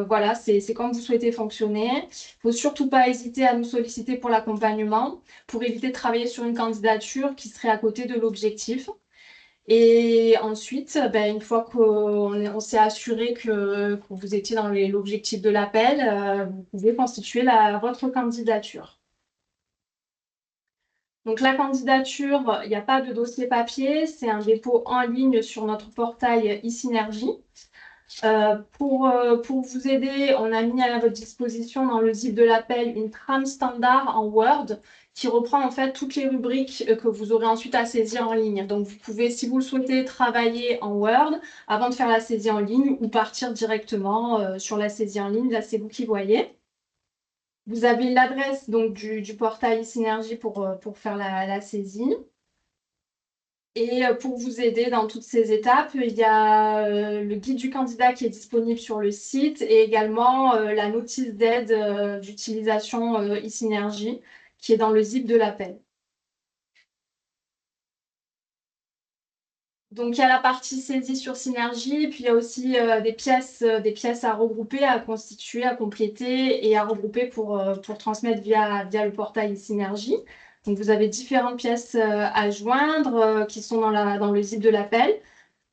voilà, c'est comme vous souhaitez fonctionner. Il ne faut surtout pas hésiter à nous solliciter pour l'accompagnement, pour éviter de travailler sur une candidature qui serait à côté de l'objectif. Et ensuite, une fois qu'on s'est assuré que vous étiez dans l'objectif de l'appel, vous pouvez constituer votre candidature. Donc la candidature, il n'y a pas de dossier papier, c'est un dépôt en ligne sur notre portail e-Synergie. Pour vous aider, on a mis à votre disposition dans le zip de l'appel une trame standard en Word qui reprend en fait toutes les rubriques que vous aurez ensuite à saisir en ligne. Donc vous pouvez, si vous le souhaitez, travailler en Word avant de faire la saisie en ligne ou partir directement sur la saisie en ligne. Là, c'est vous qui voyez. Vous avez l'adresse donc du portail Synergie pour faire la saisie. Et pour vous aider dans toutes ces étapes, il y a le guide du candidat qui est disponible sur le site et également la notice d'aide d'utilisation e-Synergie qui est dans le zip de l'appel. Donc, il y a la partie saisie sur Synergie, puis il y a aussi des pièces à regrouper, à constituer, à compléter et à regrouper pour transmettre via le portail Synergie. Donc, vous avez différentes pièces à joindre qui sont dans le zip de l'appel.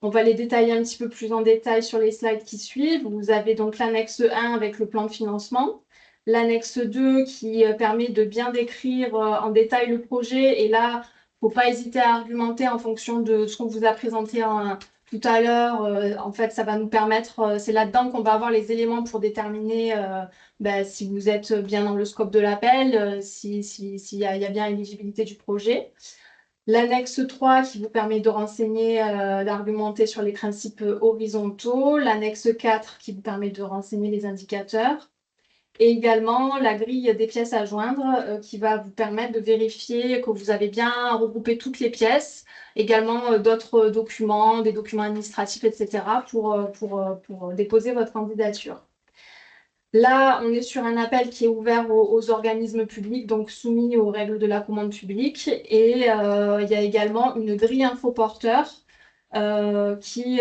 On va les détailler un petit peu plus en détail sur les slides qui suivent. Vous avez donc l'annexe 1 avec le plan de financement, l'annexe 2 qui permet de bien décrire en détail le projet. Et là, il ne faut pas hésiter à argumenter en fonction de ce qu'on vous a présenté tout à l'heure. En fait, ça va nous permettre, c'est là-dedans qu'on va avoir les éléments pour déterminer si vous êtes bien dans le scope de l'appel, s'il y a bien l'éligibilité du projet. L'annexe 3 qui vous permet de renseigner, d'argumenter sur les principes horizontaux. L'annexe 4 qui vous permet de renseigner les indicateurs. Et également la grille des pièces à joindre qui va vous permettre de vérifier que vous avez bien regroupé toutes les pièces. Également d'autres documents, des documents administratifs, etc. pour déposer votre candidature. Là, on est sur un appel qui est ouvert aux organismes publics, donc soumis aux règles de la commande publique. Et il y a également une grille infoporteur qui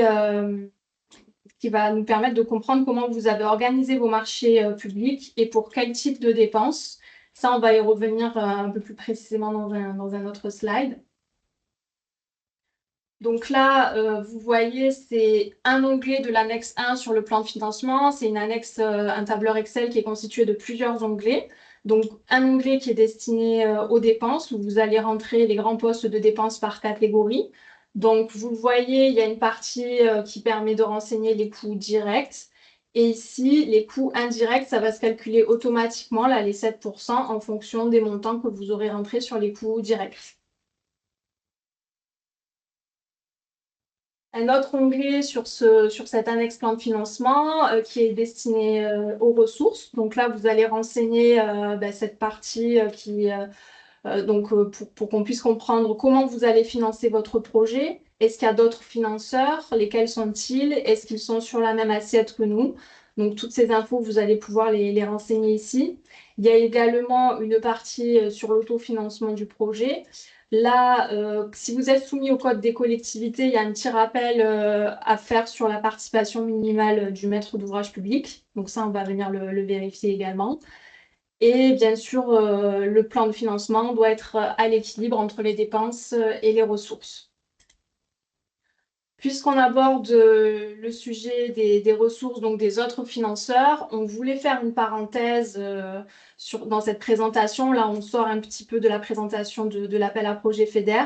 va nous permettre de comprendre comment vous avez organisé vos marchés publics et pour quel type de dépenses. Ça, on va y revenir un peu plus précisément dans un autre slide. Donc là, vous voyez, c'est un onglet de l'annexe 1 sur le plan de financement. C'est une annexe, un tableur Excel qui est constitué de plusieurs onglets. Donc, un onglet qui est destiné aux dépenses, où vous allez rentrer les grands postes de dépenses par catégorie. Donc, vous le voyez, il y a une partie qui permet de renseigner les coûts directs. Et ici, les coûts indirects, ça va se calculer automatiquement, là, les 7%, en fonction des montants que vous aurez rentrés sur les coûts directs. Un autre onglet sur cette annexe plan de financement qui est destiné aux ressources. Donc là, vous allez renseigner cette partie pour qu'on puisse comprendre comment vous allez financer votre projet. Est-ce qu'il y a d'autres financeurs? Lesquels sont-ils? Est-ce qu'ils sont sur la même assiette que nous? Donc, toutes ces infos, vous allez pouvoir les renseigner ici. Il y a également une partie sur l'autofinancement du projet. Là, si vous êtes soumis au code des collectivités, il y a un petit rappel à faire sur la participation minimale du maître d'ouvrage public. Donc ça, on va venir le vérifier également. Et bien sûr, le plan de financement doit être à l'équilibre entre les dépenses et les ressources. Puisqu'on aborde le sujet des ressources, donc des autres financeurs, on voulait faire une parenthèse dans cette présentation. Là, on sort un petit peu de la présentation de l'appel à projet FEDER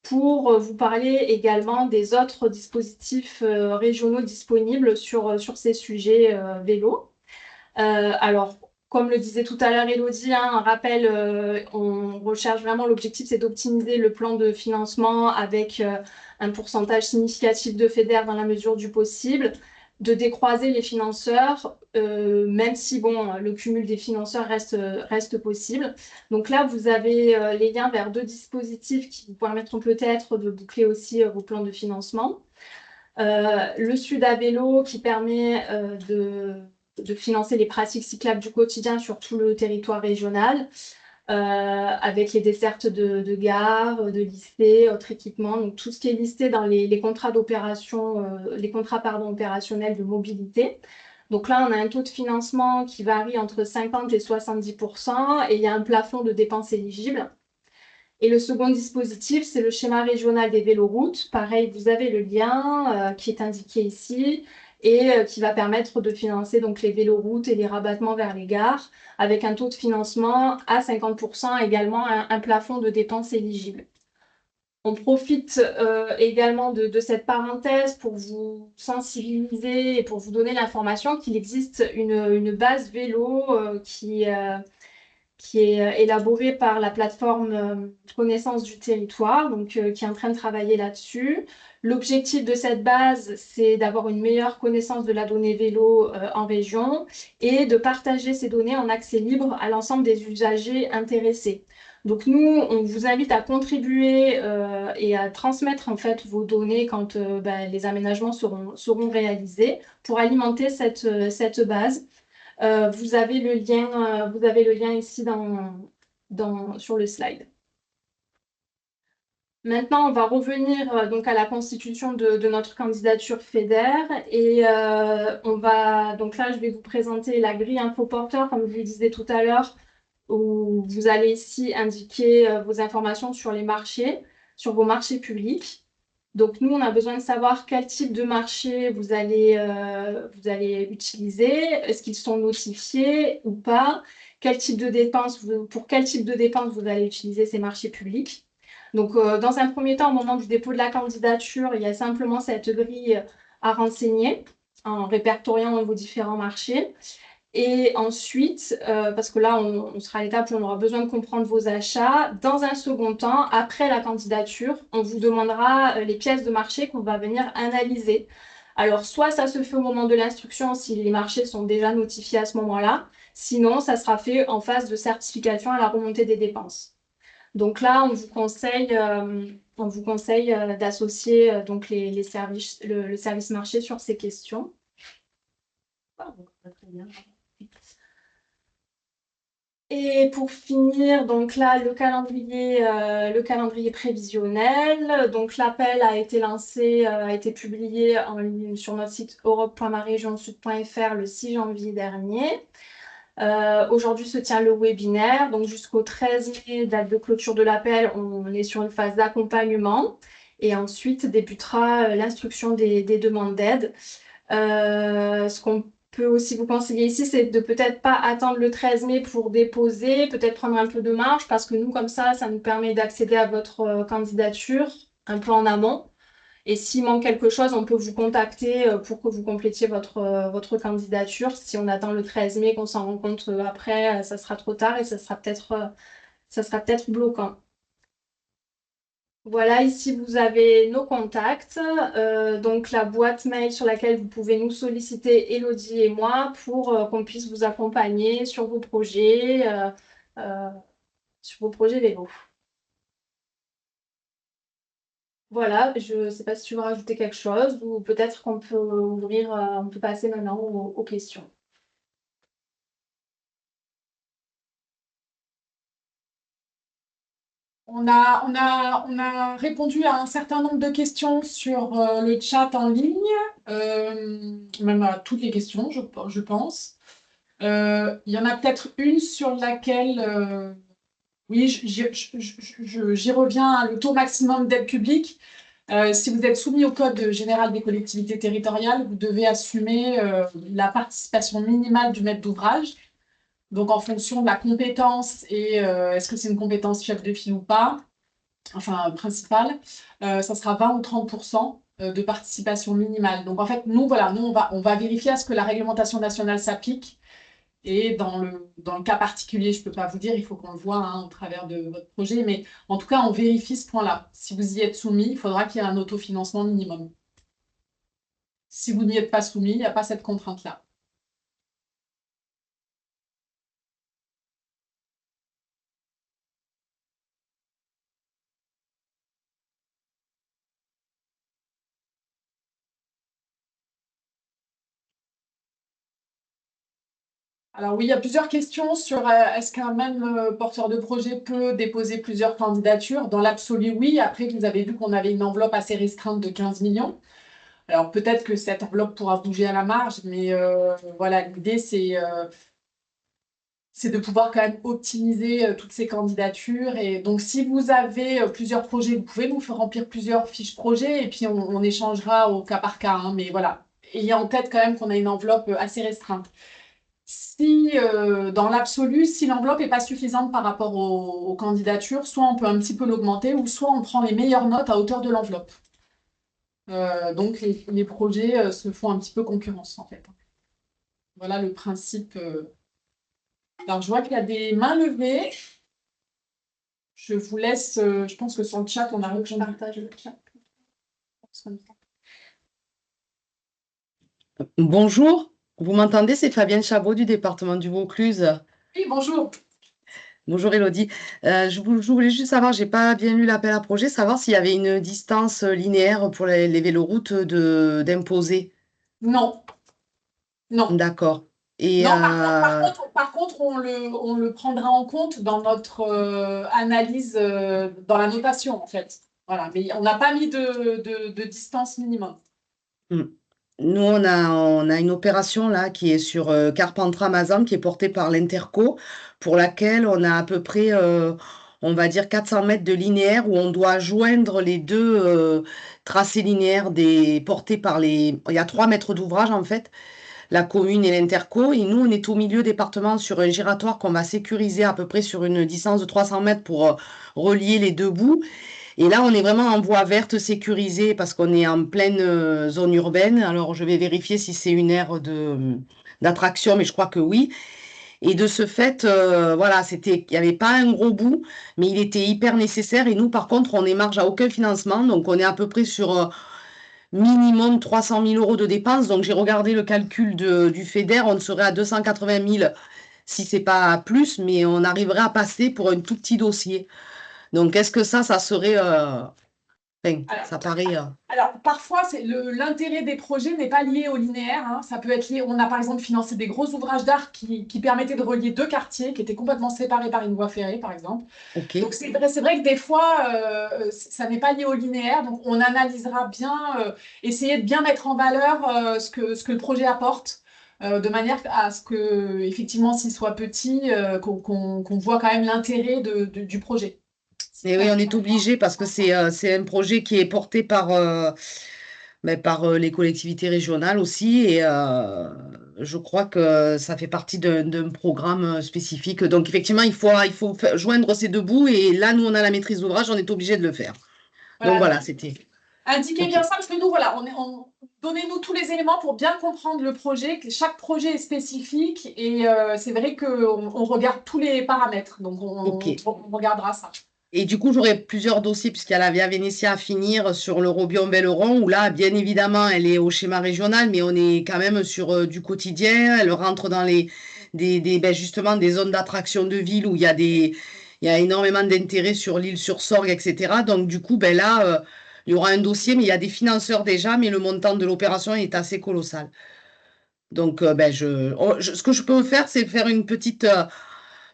pour vous parler également des autres dispositifs régionaux disponibles sur ces sujets vélo. Alors, comme le disait tout à l'heure Élodie, un rappel, on recherche vraiment, l'objectif c'est d'optimiser le plan de financement avec un pourcentage significatif de FEDER dans la mesure du possible, de décroiser les financeurs, même si le cumul des financeurs reste possible. Donc là, vous avez les liens vers deux dispositifs qui vous permettront peut-être de boucler aussi vos plans de financement. Le Sud à vélo qui permet de financer les pratiques cyclables du quotidien sur tout le territoire régional, avec les dessertes de gares, de lycées, autres équipements, donc tout ce qui est listé dans les contrats d'opération, opérationnels de mobilité. Donc là, on a un taux de financement qui varie entre 50 et 70% et il y a un plafond de dépenses éligibles. Et le second dispositif, c'est le schéma régional des véloroutes. Pareil, vous avez le lien qui est indiqué ici. et qui va permettre de financer donc les véloroutes et les rabattements vers les gares avec un taux de financement à 50%, également un plafond de dépenses éligibles. On profite également de cette parenthèse pour vous sensibiliser et pour vous donner l'information qu'il existe une base vélo qui est élaborée par la plateforme Connaissance du territoire, donc qui est en train de travailler là-dessus. L'objectif de cette base, c'est d'avoir une meilleure connaissance de la donnée vélo en région et de partager ces données en accès libre à l'ensemble des usagers intéressés. Donc nous, on vous invite à contribuer et à transmettre en fait vos données quand les aménagements seront réalisés pour alimenter cette base. Vous avez le lien ici sur le slide. Maintenant, on va revenir donc à la constitution de notre candidature FEDER et donc là, je vais vous présenter la grille infoporteur, comme je vous le disais tout à l'heure, où vous allez ici indiquer vos informations sur les marchés, sur vos marchés publics. Donc, nous, on a besoin de savoir quel type de marché vous allez utiliser. Est-ce qu'ils sont notifiés ou pas? Quel type de dépenses, pour quel type de dépenses vous allez utiliser ces marchés publics? Donc, dans un premier temps, au moment du dépôt de la candidature, il y a simplement cette grille à renseigner en répertoriant vos différents marchés. Et ensuite, parce que là, on sera à l'étape où on aura besoin de comprendre vos achats. Dans un second temps, après la candidature, on vous demandera les pièces de marché qu'on va venir analyser. Alors, soit ça se fait au moment de l'instruction si les marchés sont déjà notifiés à ce moment-là. Sinon, ça sera fait en phase de certification à la remontée des dépenses. Donc là, on vous conseille d'associer donc le service marché sur ces questions. Très bien. Et pour finir, donc là, le calendrier prévisionnel. Donc l'appel a été lancé, a été publié en ligne sur notre site europe.maregionsud.fr le 6 janvier dernier. Aujourd'hui se tient le webinaire, donc jusqu'au 13 mai, date de clôture de l'appel, on est sur une phase d'accompagnement et ensuite débutera l'instruction des demandes d'aide. Ce qu'on peut aussi vous conseiller ici, c'est de peut-être pas attendre le 13 mai pour déposer, peut-être prendre un peu de marge parce que nous, comme ça nous permet d'accéder à votre candidature un peu en amont. Et s'il manque quelque chose, on peut vous contacter pour que vous complétiez votre candidature. Si on attend le 13 mai, qu'on s'en rend compte après, ça sera trop tard et ça sera peut-être bloquant. Voilà, ici vous avez nos contacts, donc la boîte mail sur laquelle vous pouvez nous solliciter, Élodie et moi, pour qu'on puisse vous accompagner sur vos projets vélo. Voilà, je ne sais pas si tu veux rajouter quelque chose ou peut-être qu'on peut on peut passer maintenant aux questions. On a répondu à un certain nombre de questions sur le chat en ligne, même à toutes les questions, je pense. Il y en a peut-être une sur laquelle, oui, j'y reviens, le taux maximum d'aide publique. Si vous êtes soumis au Code général des collectivités territoriales, vous devez assumer la participation minimale du maître d'ouvrage. Donc, en fonction de la compétence et est-ce que c'est une compétence chef de file ou pas, enfin principale, ça sera 20 ou 30% de participation minimale. Donc, en fait, nous, on va vérifier à ce que la réglementation nationale s'applique. Et dans le cas particulier, je ne peux pas vous dire, il faut qu'on le voit au travers de votre projet, mais en tout cas, on vérifie ce point-là. Si vous y êtes soumis, il faudra qu'il y ait un autofinancement minimum. Si vous n'y êtes pas soumis, il n'y a pas cette contrainte-là. Alors oui, il y a plusieurs questions sur est-ce qu'un même porteur de projet peut déposer plusieurs candidatures? Dans l'absolu, oui. Après, vous avez vu qu'on avait une enveloppe assez restreinte de 15 millions. Alors peut-être que cette enveloppe pourra bouger à la marge, mais voilà, l'idée c'est de pouvoir quand même optimiser toutes ces candidatures. Et donc si vous avez plusieurs projets, vous pouvez nous faire remplir plusieurs fiches projets et puis on échangera au cas par cas. Mais voilà, ayez en tête quand même qu'on a une enveloppe assez restreinte. Si, dans l'absolu, si l'enveloppe n'est pas suffisante par rapport aux candidatures, soit on peut un petit peu l'augmenter, ou soit on prend les meilleures notes à hauteur de l'enveloppe. Donc, les projets se font un petit peu concurrence, en fait. Voilà le principe. Alors, je vois qu'il y a des mains levées. Je vous laisse, je pense que sur le chat, on a répondu. Je partage le chat. Bonjour, vous m'entendez? C'est Fabienne Chabot du département du Vaucluse. Oui, bonjour. Bonjour Elodie. Je voulais juste savoir, j'ai pas bien lu l'appel à projet, savoir s'il y avait une distance linéaire pour les véloroutes d'imposer. Non, non. D'accord. Et Non, par contre, on le prendra en compte dans notre analyse, dans la notation, en fait. Voilà, mais on n'a pas mis de distance minimum. nous, on a une opération là qui est sur Carpentras-Mazan, qui est portée par l'Interco, pour laquelle on a à peu près, on va dire, 400 mètres de linéaire où on doit joindre les deux tracés linéaires portés par les. Il y a 3 mètres d'ouvrage en fait, la commune et l'Interco. Et nous, on est au milieu département sur un giratoire qu'on va sécuriser à peu près sur une distance de 300 mètres pour relier les deux bouts. Et là, on est vraiment en voie verte sécurisée parce qu'on est en pleine zone urbaine. Alors, je vais vérifier si c'est une aire d'attraction, mais je crois que oui. Et de ce fait, voilà, il n'y avait pas un gros bout, mais il était hyper nécessaire. Et nous, par contre, on n'émarge à aucun financement. Donc, on est à peu près sur minimum 300 000 euros de dépenses. Donc, j'ai regardé le calcul du FEDER. On serait à 280 000 si ce n'est pas plus, mais on arriverait à passer pour un tout petit dossier. Donc, est-ce que ça serait. Ça paraît. Alors, parfois, l'intérêt des projets n'est pas lié au linéaire, hein. Ça peut être lié. On a par exemple financé des gros ouvrages d'art qui permettaient de relier 2 quartiers qui étaient complètement séparés par une voie ferrée, par exemple. Ok. Donc, c'est vrai que des fois, ça n'est pas lié au linéaire. Donc, on analysera bien, essayer de bien mettre en valeur ce que le projet apporte. De manière à ce que, effectivement, s'il soit petit, qu'on voit quand même l'intérêt du projet. Et oui, on est obligé parce que c'est un projet qui est porté par les collectivités régionales aussi. Et je crois que ça fait partie d'un programme spécifique. Donc, effectivement, il faut joindre ces deux bouts. Et là, nous, on a la maîtrise d'ouvrage, on est obligé de le faire. Voilà. Donc, voilà, c'était. Indiquez bien ça, parce que nous, voilà, donnez-nous tous les éléments pour bien comprendre le projet. Chaque projet est spécifique et c'est vrai qu'on regarde tous les paramètres. Donc, on regardera ça. Et du coup, j'aurai plusieurs dossiers, puisqu'il y a la Via Venetia à finir sur le Robion-Belleron, où là, bien évidemment, elle est au schéma régional, mais on est quand même sur du quotidien. Elle rentre dans justement des zones d'attraction de ville où il y a énormément d'intérêt sur l'île sur Sorgue, etc. Donc, du coup, là, il y aura un dossier, mais il y a des financeurs déjà, mais le montant de l'opération est assez colossal. Donc, ce que je peux faire, c'est faire une petite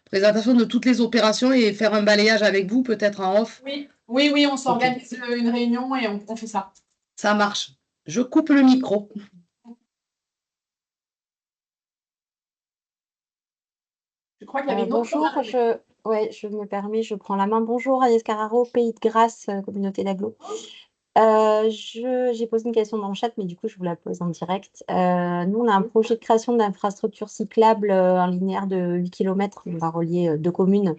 présentation de toutes les opérations et faire un balayage avec vous, peut-être en off. Oui, on s'organise une réunion et on fait ça. Ça marche. Je coupe le micro. Je crois qu'il y avait bonjour, je me permets, je prends la main. Bonjour, Agnès Carraro, Pays de Grasse, communauté d'agglo. J'ai posé une question dans le chat, mais du coup, je vous la pose en direct. Nous, on a un projet de création d'infrastructures cyclables en linéaire de 8 km. On va relier 2 communes.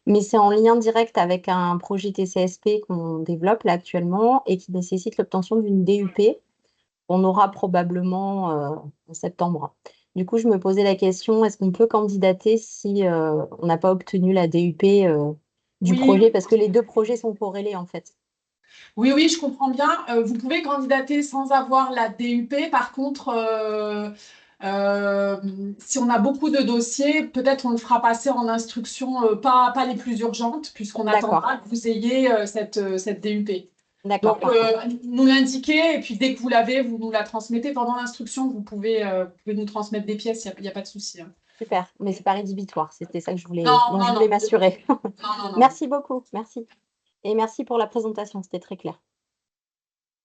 Mais c'est en lien direct avec un projet TCSP qu'on développe là actuellement et qui nécessite l'obtention d'une DUP. On aura probablement en septembre. Du coup, je me posais la question, est-ce qu'on peut candidater si on n'a pas obtenu la DUP du projet? Parce que les 2 projets sont corrélés, en fait. Oui, je comprends bien. Vous pouvez candidater sans avoir la DUP. Par contre, si on a beaucoup de dossiers, peut-être on le fera passer en instruction pas les plus urgentes, puisqu'on attendra que vous ayez cette DUP. D'accord. Donc, nous l'indiquer, et puis dès que vous l'avez, vous nous la transmettez. Pendant l'instruction, vous pouvez nous transmettre des pièces, il n'y a pas de souci. Hein. Super, mais c'est pas rédhibitoire, c'était ça que je voulais m'assurer. Non. Merci beaucoup, merci. Et merci pour la présentation, c'était très clair.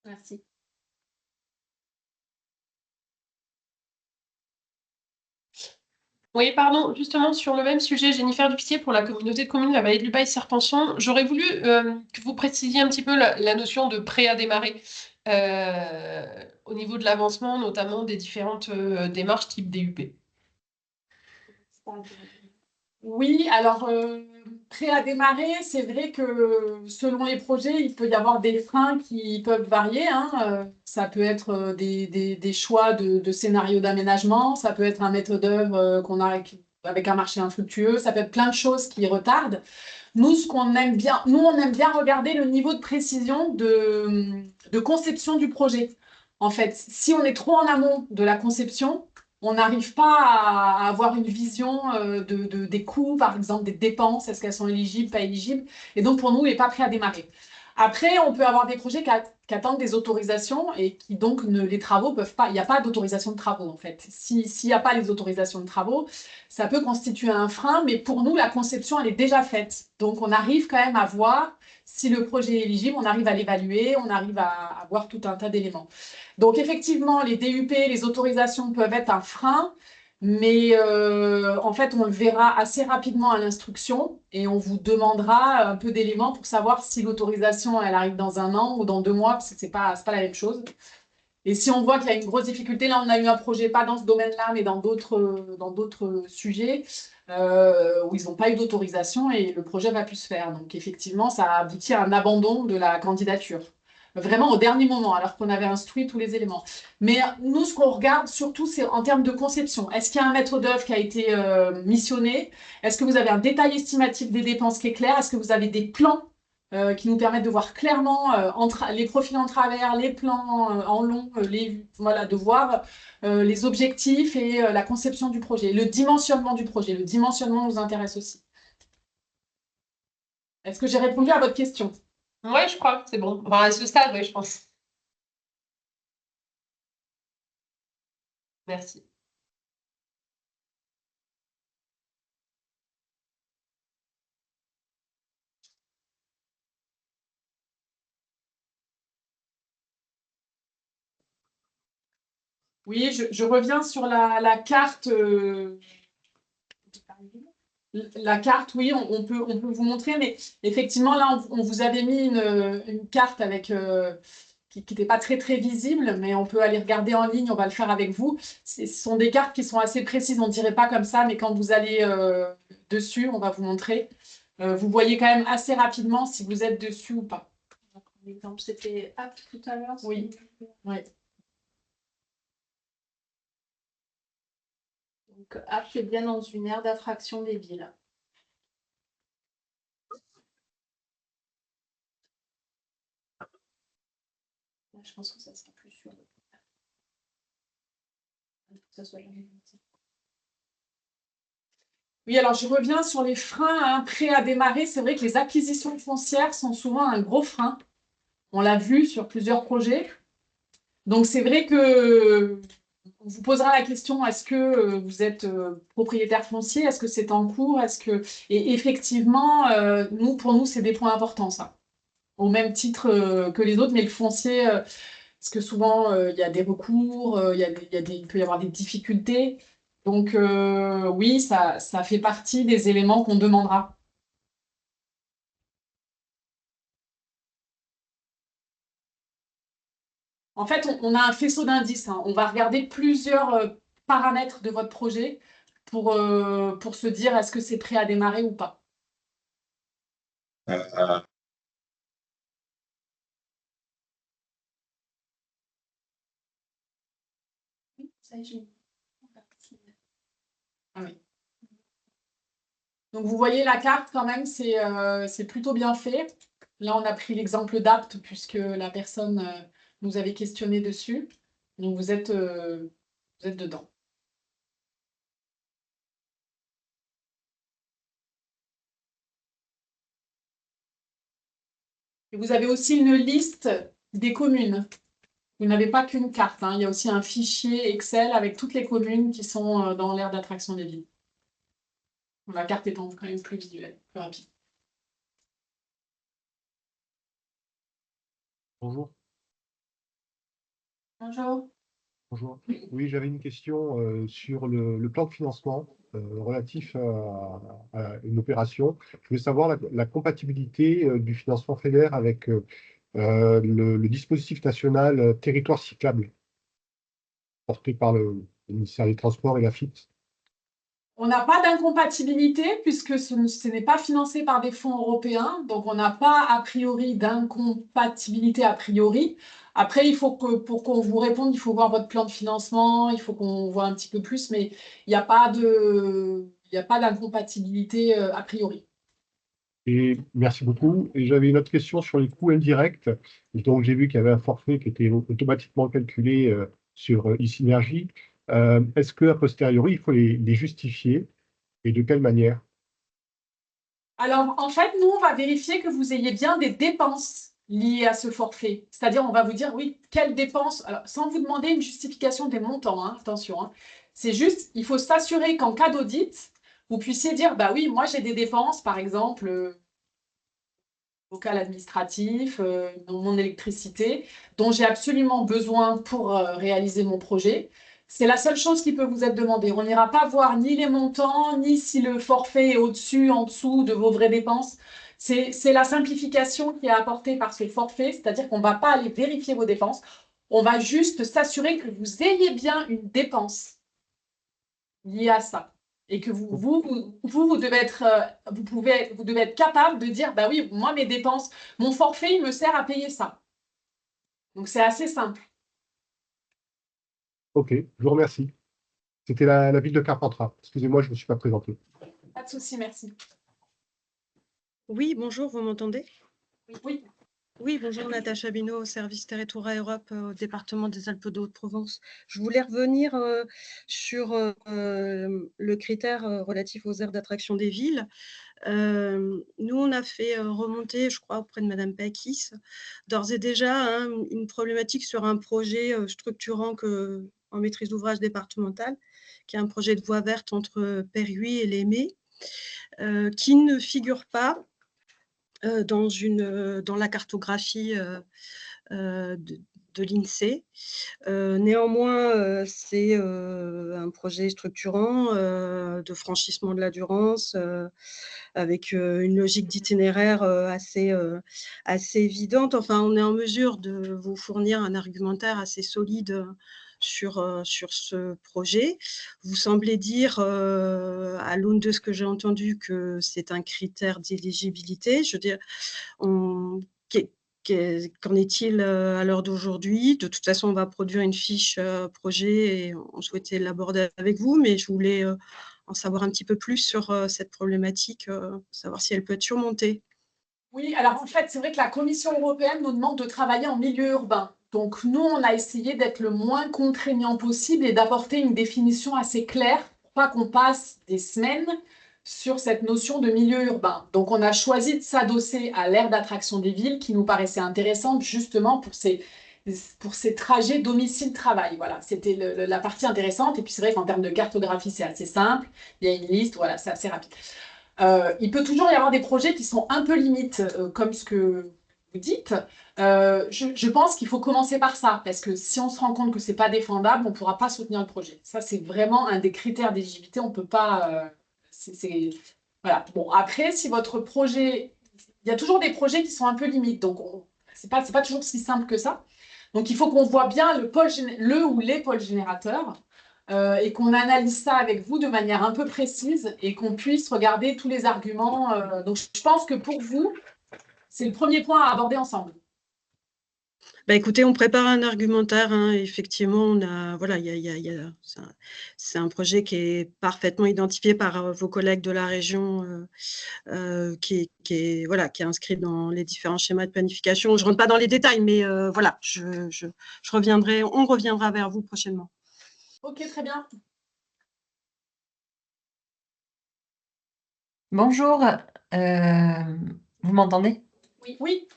Merci. Oui, pardon, justement sur le même sujet, Jennifer Dupicier pour la communauté de communes La Vallée de l'Ubaye Serpenson. J'aurais voulu que vous précisiez un petit peu la notion de prêt à démarrer. au niveau de l'avancement, notamment des différentes démarches type DUP. Oui, alors prêt à démarrer, c'est vrai que selon les projets, il peut y avoir des freins qui peuvent varier, hein. Ça peut être des choix de scénarios d'aménagement, ça peut être un maître d'œuvre qu'on a avec un marché infructueux, ça peut être plein de choses qui retardent. Nous, ce qu'on aime bien, nous, on aime bien regarder le niveau de précision de conception du projet. En fait, si on est trop en amont de la conception, on n'arrive pas à avoir une vision des coûts, par exemple, des dépenses, est-ce qu'elles sont éligibles, pas éligibles. Et donc, pour nous, il n'est pas prêt à démarrer. Après, on peut avoir des projets qui attendent des autorisations et qui donc, les travaux peuvent pas, il n'y a pas d'autorisation de travaux, en fait. S'il n'y a pas les autorisations de travaux, ça peut constituer un frein, mais pour nous, la conception, elle est déjà faite. Donc, on arrive quand même à voir si le projet est éligible, on arrive à l'évaluer, on arrive à voir tout un tas d'éléments. Donc, effectivement, les DUP, les autorisations peuvent être un frein, mais en fait, on le verra assez rapidement à l'instruction et on vous demandera un peu d'éléments pour savoir si l'autorisation, elle arrive dans 1 an ou dans 2 mois, parce que c'est pas la même chose. Et si on voit qu'il y a une grosse difficulté, là, on a eu un projet, pas dans ce domaine-là, mais dans d'autres sujets, où ils n'ont pas eu d'autorisation et le projet va plus se faire. Donc, effectivement, ça a abouti à un abandon de la candidature. Vraiment au dernier moment, alors qu'on avait instruit tous les éléments. Mais nous, ce qu'on regarde surtout, c'est en termes de conception. Est-ce qu'il y a un maître d'œuvre qui a été missionné? Est-ce que vous avez un détail estimatif des dépenses qui est clair? Est-ce que vous avez des plans qui nous permettent de voir clairement les profils en travers, les plans en long, voilà, de voir les objectifs et la conception du projet, le dimensionnement du projet. Le dimensionnement nous intéresse aussi. Est-ce que j'ai répondu à votre question? Ouais, je crois que c'est bon. Enfin, à ce stade, oui, je pense. Merci. Oui, je reviens sur la carte. La carte, oui, on peut vous montrer, mais effectivement, là, on vous avait mis une carte avec, qui n'était pas très, très visible, mais on peut aller regarder en ligne, on va le faire avec vous. Ce sont des cartes qui sont assez précises, on ne dirait pas comme ça, mais quand vous allez dessus, on va vous montrer. Vous voyez quand même assez rapidement si vous êtes dessus ou pas. L'exemple, c'était app tout à l'heure. Oui. Ouais. Donc, app est bien dans une aire d'attraction des villes. Là, je pense que ça sera plus sûr. Que ça soit la même. Oui, alors je reviens sur les freins hein, prêts à démarrer. C'est vrai que les acquisitions foncières sont souvent un gros frein. On l'a vu sur plusieurs projets. Donc c'est vrai que on vous posera la question, est-ce que vous êtes propriétaire foncier? Est-ce que c'est en cours? Et effectivement, pour nous, c'est des points importants, ça. Au même titre que les autres, mais le foncier, parce que souvent, il y a des recours, il peut y avoir des difficultés. Donc oui, ça fait partie des éléments qu'on demandera. En fait, on a un faisceau d'indices, hein. On va regarder plusieurs paramètres de votre projet pour se dire est-ce que c'est prêt à démarrer ou pas. Ça y est, j'ai- Ah oui. Donc vous voyez la carte quand même, c'est plutôt bien fait. Là, on a pris l'exemple d'Apt puisque la personne nous avait questionné dessus. Donc vous êtes dedans. Et vous avez aussi une liste des communes. Vous n'avez pas qu'une carte, hein. Il y a aussi un fichier Excel avec toutes les communes qui sont dans l'aire d'attraction des villes. La carte étant quand même plus visuelle, plus rapide. Bonjour. Bonjour. Bonjour. Oui, j'avais une question sur le plan de financement relatif à une opération. Je voulais savoir la compatibilité du financement FEDER avec le dispositif national territoire cyclable. porté par le ministère des Transports et la FIT? On n'a pas d'incompatibilité puisque ce n'est pas financé par des fonds européens, donc on n'a pas a priori d'incompatibilité a priori. Après, il faut que pour qu'on vous réponde, il faut voir votre plan de financement, il faut qu'on voit un petit peu plus, mais il n'y a pas d'incompatibilité a priori. Et merci beaucoup. Et j'avais une autre question sur les coûts indirects. Donc, j'ai vu qu'il y avait un forfait qui était automatiquement calculé sur e-Synergie. Est-ce qu'à posteriori, il faut les justifier et de quelle manière? Alors, en fait, nous, on va vérifier que vous ayez bien des dépenses liées à ce forfait. C'est-à-dire, on va vous dire, oui, quelles dépenses, alors, sans vous demander une justification des montants, hein, attention, hein. C'est juste, il faut s'assurer qu'en cas d'audit, vous puissiez dire, bah oui, moi j'ai des dépenses, par exemple, local administratif, mon électricité, dont j'ai absolument besoin pour réaliser mon projet. C'est la seule chose qui peut vous être demandée. On n'ira pas voir ni les montants, ni si le forfait est au-dessus, en dessous de vos vraies dépenses. C'est la simplification qui est apportée par ce forfait, c'est-à-dire qu'on ne va pas aller vérifier vos dépenses. On va juste s'assurer que vous ayez bien une dépense liée à ça. Et que vous devez être, vous devez être capable de dire, bah oui, moi, mes dépenses, mon forfait, il me sert à payer ça. Donc, c'est assez simple. Ok, je vous remercie. C'était la ville de Carpentras. Excusez-moi, je ne me suis pas présenté. Pas de souci, merci. Oui, bonjour, vous m'entendez? Oui. Oui, bonjour, Natacha Binot, au service Territoire Europe au département des Alpes de Haute-Provence. Je voulais revenir sur le critère relatif aux aires d'attraction des villes. Nous, on a fait remonter, je crois, auprès de Madame Pakis, d'ores et déjà hein, une problématique sur un projet structurant en maîtrise d'ouvrage départementale, qui est un projet de voie verte entre Perruy et Lémé, qui ne figure pas dans la cartographie de l'INSEE. Néanmoins, c'est un projet structurant de franchissement de la Durance avec une logique d'itinéraire assez évidente. Enfin, on est en mesure de vous fournir un argumentaire assez solide sur ce projet. Vous semblez dire, à l'aune de ce que j'ai entendu, que c'est un critère d'éligibilité. Je veux dire, qu'en est-il à l'heure d'aujourd'hui? De toute façon, on va produire une fiche projet et on souhaitait l'aborder avec vous, mais je voulais en savoir un petit peu plus sur cette problématique, savoir si elle peut être surmontée. Oui, alors en fait, c'est vrai que la Commission européenne nous demande de travailler en milieu urbain. Donc nous, on a essayé d'être le moins contraignant possible et d'apporter une définition assez claire pour pas qu'on passe des semaines sur cette notion de milieu urbain. Donc on a choisi de s'adosser à l'aire d'attraction des villes qui nous paraissait intéressante justement pour ces trajets domicile-travail. Voilà, c'était la partie intéressante. Et puis c'est vrai qu'en termes de cartographie, c'est assez simple. Il y a une liste, voilà, c'est assez rapide. Il peut toujours y avoir des projets qui sont un peu limites, comme ce que vous dites. Je pense qu'il faut commencer par ça, parce que si on se rend compte que ce n'est pas défendable, on ne pourra pas soutenir le projet. Ça, c'est vraiment un des critères d'éligibilité. On ne peut pas. Voilà. Bon, après, si votre projet. Il y a toujours des projets qui sont un peu limites, donc ce n'est pas toujours si simple que ça. Donc, il faut qu'on voit bien le ou les pôles générateurs. Et qu'on analyse ça avec vous de manière un peu précise et qu'on puisse regarder tous les arguments. Donc, je pense que pour vous, c'est le premier point à aborder ensemble. Bah, écoutez, on prépare un argumentaire. Hein, effectivement, voilà, c'est un projet qui est parfaitement identifié par vos collègues de la région, qui est inscrit dans les différents schémas de planification. Je ne rentre pas dans les détails, mais voilà, on reviendra vers vous prochainement. Ok, très bien. Bonjour, vous m'entendez? Oui. Oui.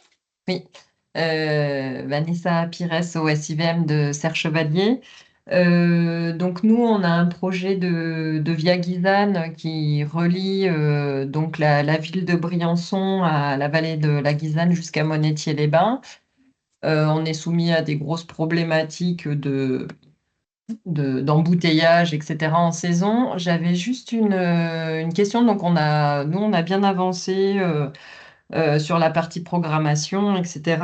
Oui. Vanessa Pires au SIVM de Serre-Chevalier. Donc nous, on a un projet de Via Guisane qui relie donc la ville de Briançon à la vallée de la Guisane jusqu'à Monétier-les-Bains. On est soumis à des grosses problématiques d'embouteillage, etc. en saison. J'avais juste une question. Donc, nous, on a bien avancé sur la partie programmation, etc.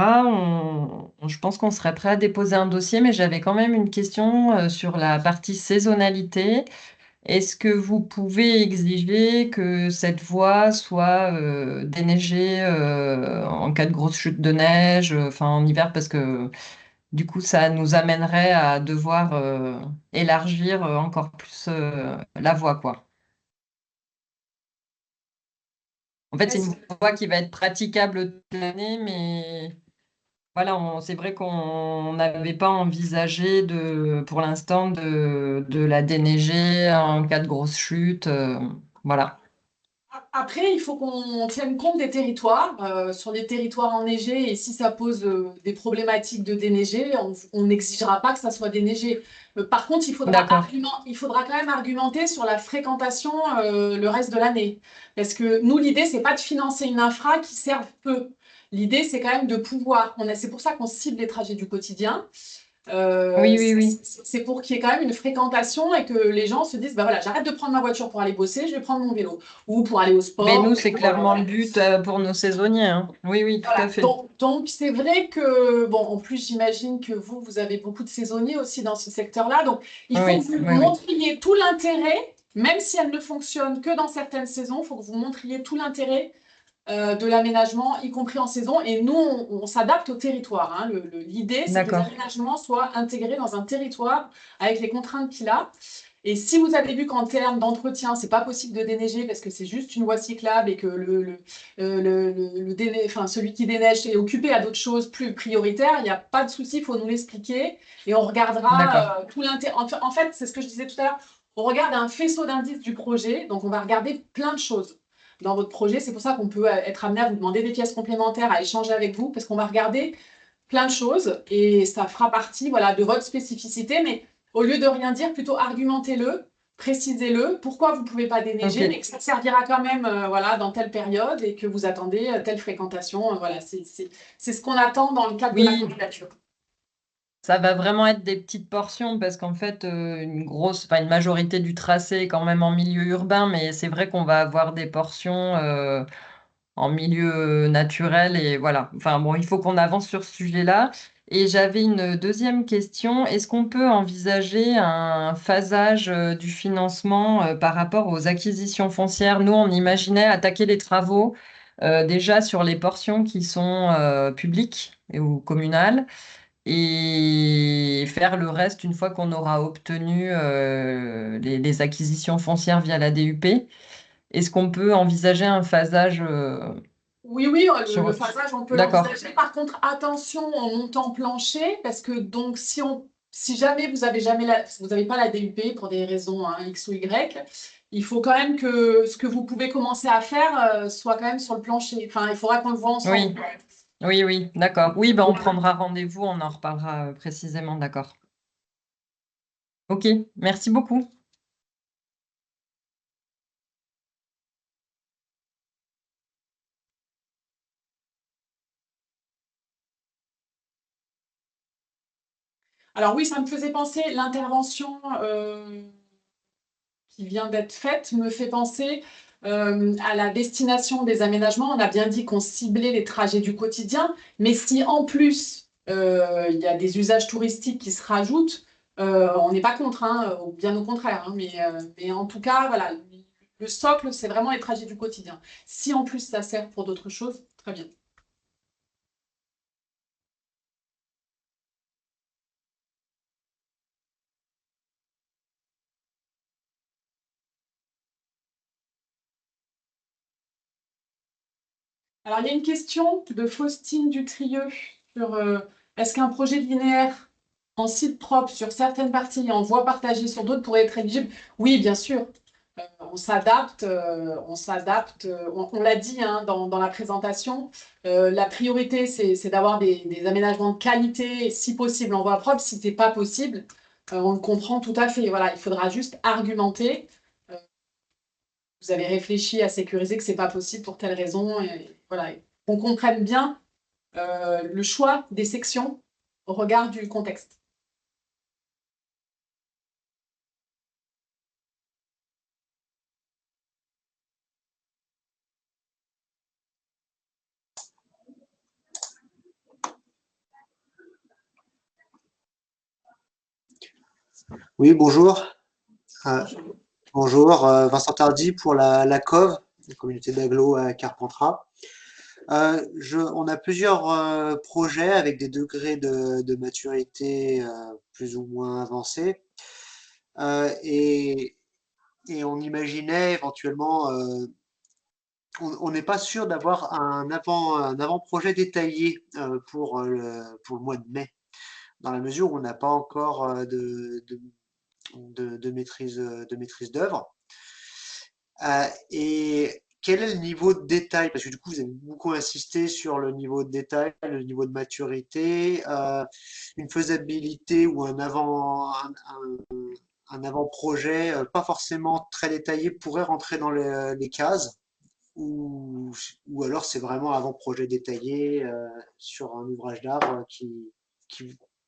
Je pense qu'on serait prêt à déposer un dossier, mais j'avais quand même une question sur la partie saisonnalité. Est-ce que vous pouvez exiger que cette voie soit déneigée en cas de grosse chute de neige, enfin en hiver, parce que du coup, ça nous amènerait à devoir élargir encore plus la voie, quoi. En fait, c'est une voie qui va être praticable toute l'année, mais voilà, c'est vrai qu'on n'avait pas envisagé pour l'instant de la déneiger en cas de grosse chute. Voilà. Après, il faut qu'on tienne compte des territoires. Sur les territoires enneigés, et si ça pose des problématiques de déneiger, on n'exigera pas que ça soit déneigé. Par contre, D'accord. il faudra quand même argumenter sur la fréquentation le reste de l'année. Parce que nous, l'idée, c'est pas de financer une infra qui serve peu. L'idée, c'est quand même de pouvoir. C'est pour ça qu'on cible les trajets du quotidien. Oui, oui, oui. C'est pour qu'il y ait quand même une fréquentation et que les gens se disent, bah voilà, j'arrête de prendre ma voiture pour aller bosser, je vais prendre mon vélo ou pour aller au Mais sport. nous, c'est clairement le but pour nos saisonniers, hein. Oui, oui, tout à fait. Donc c'est vrai que, bon, en plus, j'imagine que vous avez beaucoup de saisonniers aussi dans ce secteur-là. Donc, il faut Oui, que vous oui, oui. montriez tout l'intérêt, même si elle ne fonctionne que dans certaines saisons, il faut que vous montriez tout l'intérêt de l'aménagement, y compris en saison. Et nous, on s'adapte au territoire, hein. L'idée, c'est que les D'accord. aménagements soient intégrés dans un territoire avec les contraintes qu'il a. Et si vous avez vu qu'en termes d'entretien, c'est pas possible de déneiger parce que c'est juste une voie cyclable et que celui qui déneige est occupé à d'autres choses plus prioritaires, il n'y a pas de souci, il faut nous l'expliquer et on D'accord. regardera tout l'intérêt. En fait, c'est ce que je disais tout à l'heure, on regarde un faisceau d'indices du projet, donc on va regarder plein de choses dans votre projet. C'est pour ça qu'on peut être amené à vous demander des pièces complémentaires, à échanger avec vous, parce qu'on va regarder plein de choses et ça fera partie voilà, de votre spécificité. Mais au lieu de rien dire, plutôt argumentez-le, précisez-le, pourquoi vous ne pouvez pas déneiger, mais Ok. que ça servira quand même voilà, dans telle période et que vous attendez telle fréquentation. Voilà, c'est ce qu'on attend dans le cadre de la Oui, candidature. ça va vraiment être des petites portions parce qu'en fait, enfin, une majorité du tracé est quand même en milieu urbain, mais c'est vrai qu'on va avoir des portions en milieu naturel et voilà. Enfin bon, il faut qu'on avance sur ce sujet-là. Et j'avais une deuxième question. Est-ce qu'on peut envisager un phasage du financement par rapport aux acquisitions foncières? Nous, on imaginait attaquer les travaux déjà sur les portions qui sont publiques ou communales et faire le reste une fois qu'on aura obtenu les acquisitions foncières via la DUP. Est-ce qu'on peut envisager un phasage Oui, oui, le sur... phasage, on peut D'accord, l'envisager. Par contre, attention en montant plancher, parce que donc si jamais vous avez vous n'avez pas la DUP pour des raisons hein, X ou Y, il faut quand même que ce que vous pouvez commencer à faire soit quand même sur le plancher. Enfin, il faudra qu'on le voit ensemble. oui, oui, oui, d'accord. Oui, ben on prendra rendez-vous, on en reparlera précisément, d'accord. Ok, merci beaucoup. Alors oui, ça me faisait penser, l'intervention qui vient d'être faite me fait penser à la destination des aménagements. On a bien dit qu'on ciblait les trajets du quotidien, mais si en plus il y a des usages touristiques qui se rajoutent, on n'est pas contre, hein, ou bien au contraire. Hein, mais en tout cas, voilà, le socle, c'est vraiment les trajets du quotidien. Si en plus ça sert pour d'autres choses, très bien. Alors, il y a une question de Faustine Dutrieux sur est-ce qu'un projet linéaire en site propre sur certaines parties et en voie partagée sur d'autres pourrait être éligible? Oui, bien sûr. On s'adapte, on l'a dit hein, dans la présentation. La priorité, c'est d'avoir des aménagements de qualité, si possible en voie propre. Si ce n'est pas possible, on le comprend tout à fait. Voilà, il faudra juste argumenter. Vous avez réfléchi à sécuriser que ce n'est pas possible pour telle raison. Et, voilà, qu'on comprenne bien le choix des sections au regard du contexte. Oui, bonjour. Euh, bonjour, Vincent Tardy pour la COV, la communauté d'agglo à Carpentras. On a plusieurs projets avec des degrés de maturité plus ou moins avancés. Et on imaginait éventuellement, on n'est pas sûr d'avoir un avant-projet détaillé pour le mois de mai, dans la mesure où on n'a pas encore de maîtrise d'œuvre. Et quel est le niveau de détail? Parce que du coup, vous avez beaucoup insisté sur le niveau de détail, le niveau de maturité, une faisabilité ou un avant-projet pas forcément très détaillé pourrait rentrer dans les cases, ou alors c'est vraiment un avant-projet détaillé sur un ouvrage d'art qui,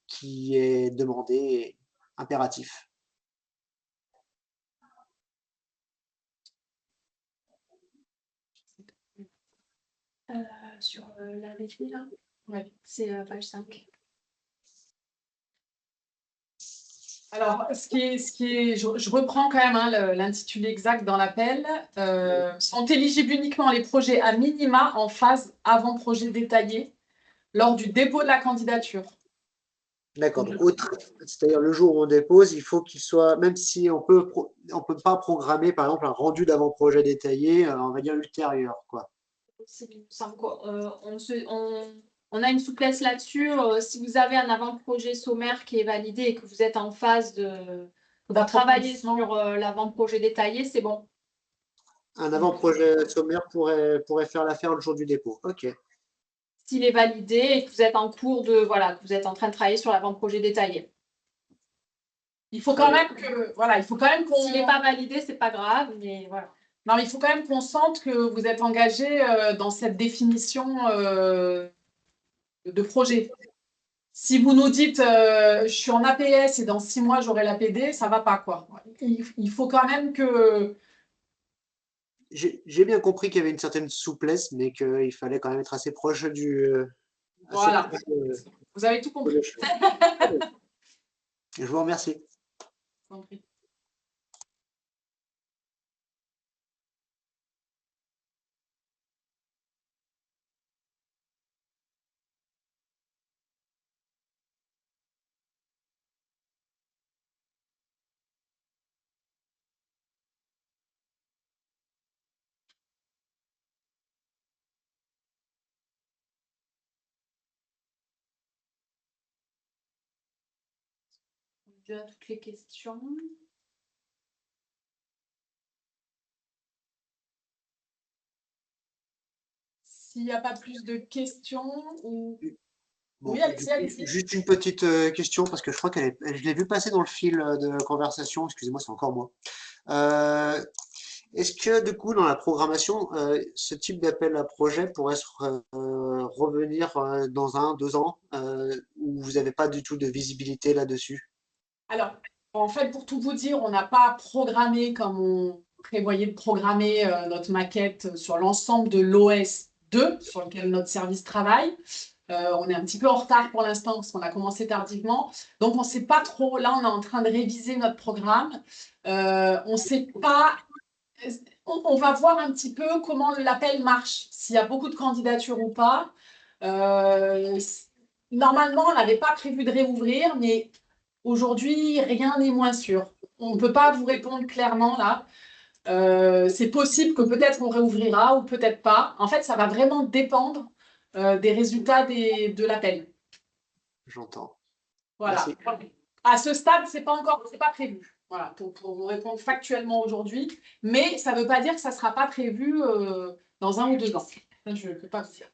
qui est demandé et impératif. Sur la défi, là, ouais, c'est page 5. Alors, je reprends quand même l'intitulé exact dans l'appel. Sont éligibles uniquement les projets à minima en phase avant-projet détaillé lors du dépôt de la candidature. D'accord, donc c'est-à-dire le jour où on dépose, il faut qu'il soit, même si on peut pas programmer par exemple un rendu d'avant-projet détaillé, on va dire ultérieur, quoi. On a une souplesse là-dessus. Si vous avez un avant-projet sommaire qui est validé et que vous êtes en phase de travailler sur l'avant-projet détaillé, c'est bon. Un avant-projet sommaire pourrait faire l'affaire le jour du dépôt. Ok. S'il est validé et que vous êtes en cours que vous êtes en train de travailler sur l'avant-projet détaillé. Il faut quand même qu'on. S'il n'est pas validé, c'est pas grave, mais voilà. Non, mais il faut quand même qu'on sente que vous êtes engagé dans cette définition de projet. Si vous nous dites je suis en APS et dans 6 mois j'aurai l'APD, ça va pas, quoi. Il faut quand même que. J'ai bien compris qu'il y avait une certaine souplesse, mais qu'il fallait quand même être assez proche du. Voilà. Vous avez tout compris. Je vous remercie. Déjà toutes les questions. S'il n'y a pas plus de questions ou. Bon, Oui, Alexis. Juste une petite question, parce que je crois je l'ai vu passer dans le fil de conversation, excusez-moi, c'est encore moi. Est-ce que du coup, dans la programmation, ce type d'appel à projet pourrait revenir dans 1, 2 ans, où vous n'avez pas du tout de visibilité là-dessus? Alors, en fait, pour tout vous dire, on n'a pas programmé comme on prévoyait de programmer notre maquette sur l'ensemble de l'OS 2 sur lequel notre service travaille. On est un petit peu en retard pour l'instant parce qu'on a commencé tardivement. Donc, on ne sait pas trop. Là, on est en train de réviser notre programme. On ne sait pas. On va voir un petit peu comment l'appel marche, s'il y a beaucoup de candidatures ou pas. Normalement, on n'avait pas prévu de réouvrir, mais aujourd'hui, rien n'est moins sûr. On ne peut pas vous répondre clairement là. C'est possible que peut-être on réouvrira ou peut-être pas. En fait, ça va vraiment dépendre des résultats de l'appel. J'entends. Voilà. Merci. À ce stade, c'est pas prévu. Voilà, pour vous répondre factuellement aujourd'hui, mais ça ne veut pas dire que ça ne sera pas prévu dans 1 ou 2 ans. Ça, je ne peux pas vous dire.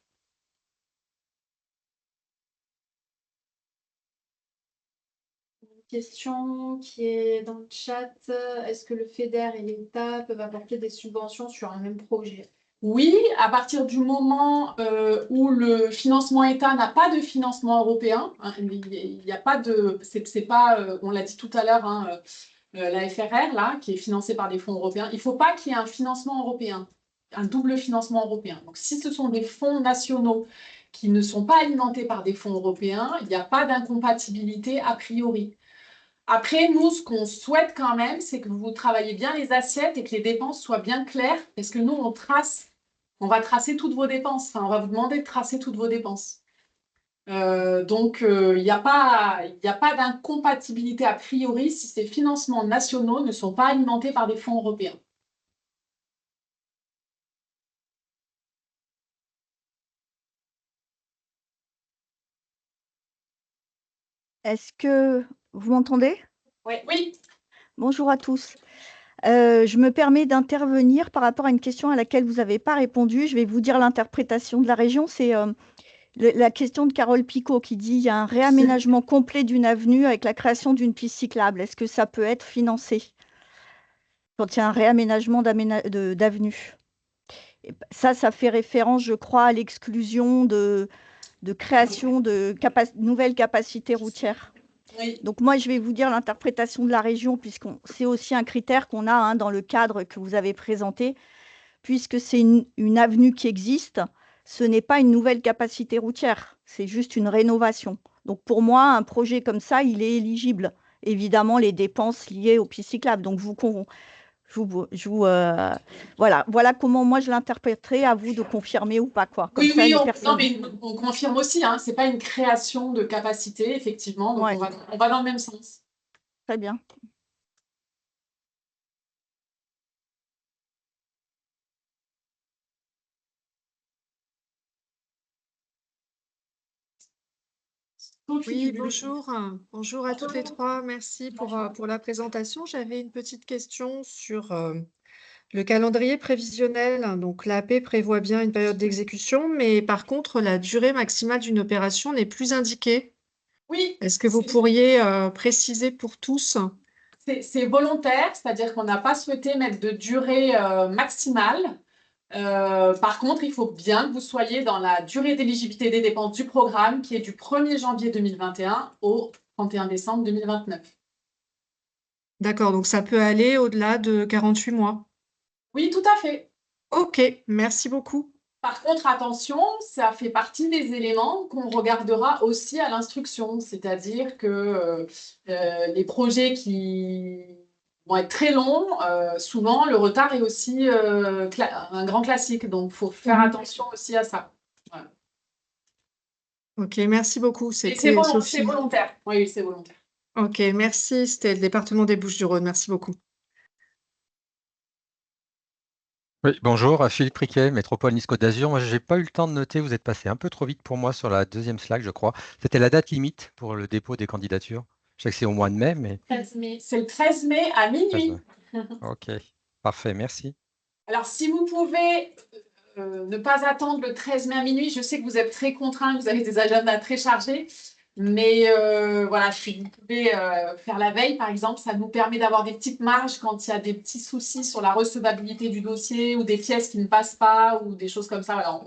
Une question qui est dans le chat. Est-ce que le FEDER et l'État peuvent apporter des subventions sur un même projet? Oui, à partir du moment où le financement État n'a pas de financement européen, hein, il n'y a pas de, c'est pas, on l'a dit tout à l'heure, hein, la FRR là, qui est financée par des fonds européens, il ne faut pas qu'il y ait un financement européen, un double financement européen. Donc, si ce sont des fonds nationaux qui ne sont pas alimentés par des fonds européens, il n'y a pas d'incompatibilité a priori. Après, nous, ce qu'on souhaite quand même, c'est que vous travaillez bien les assiettes et que les dépenses soient bien claires, parce que nous, on va tracer toutes vos dépenses. Enfin, on va vous demander de tracer toutes vos dépenses. Donc, il n'y a pas d'incompatibilité a priori si ces financements nationaux ne sont pas alimentés par des fonds européens. Est-ce que vous m'entendez? Oui. Bonjour à tous. Je me permets d'intervenir par rapport à une question à laquelle vous n'avez pas répondu. Je vais vous dire l'interprétation de la région. C'est la question de Carole Picot qui dit il y a un réaménagement complet d'une avenue avec la création d'une piste cyclable. Est-ce que ça peut être financé quand il y a un réaménagement d'avenue? Ça fait référence, je crois, à l'exclusion de création de nouvelles capacités routières. Oui. Donc moi, je vais vous dire l'interprétation de la région, puisque c'est aussi un critère qu'on a dans le cadre que vous avez présenté, puisque c'est une avenue qui existe, ce n'est pas une nouvelle capacité routière, c'est juste une rénovation. Donc pour moi, un projet comme ça, il est éligible. Évidemment, les dépenses liées aux pistes cyclables. Donc voilà comment moi je l'interpréterai, à vous de confirmer ou pas, quoi. Comme ça, Oui, les personnes... on confirme aussi, hein, ce n'est pas une création de capacité, effectivement, donc Ouais. on va dans le même sens. Très bien. Oui, bonjour. Bonjour à toutes les trois. Merci pour la présentation. J'avais une petite question sur le calendrier prévisionnel. Donc, l'AP prévoit bien une période d'exécution, mais par contre, la durée maximale d'une opération n'est plus indiquée. Oui. Est-ce que vous pourriez préciser pour tous? C'est volontaire, c'est-à-dire qu'on n'a pas souhaité mettre de durée maximale. Par contre, il faut bien que vous soyez dans la durée d'éligibilité des dépenses du programme qui est du 1er janvier 2021 au 31 décembre 2029. D'accord, donc ça peut aller au-delà de 48 mois. Oui, tout à fait. Ok, merci beaucoup. Par contre, attention, ça fait partie des éléments qu'on regardera aussi à l'instruction, c'est-à-dire que les projets qui vont être très longs, souvent le retard est aussi un grand classique, donc il faut faire attention aussi à ça. Voilà. Ok, merci beaucoup. C'est C'était Sophie. volontaire. Oui, c'est volontaire. Ok, merci. C'était le département des Bouches-du-Rhône. Merci beaucoup. Oui, bonjour, Philippe Riquet, Métropole Nice Côte d'Azur. Moi, je n'ai pas eu le temps de noter, vous êtes passé un peu trop vite pour moi sur la deuxième slide, je crois. C'était la date limite pour le dépôt des candidatures. Je sais que c'est au mois de mai, mais... C'est le 13 mai à minuit. Ok, parfait, merci. Alors, si vous pouvez ne pas attendre le 13 mai à minuit, je sais que vous êtes très contraints, vous avez des agendas très chargés, mais voilà, si vous pouvez faire la veille, par exemple, ça nous permet d'avoir des petites marges quand il y a des petits soucis sur la recevabilité du dossier ou des pièces qui ne passent pas ou des choses comme ça. Voilà,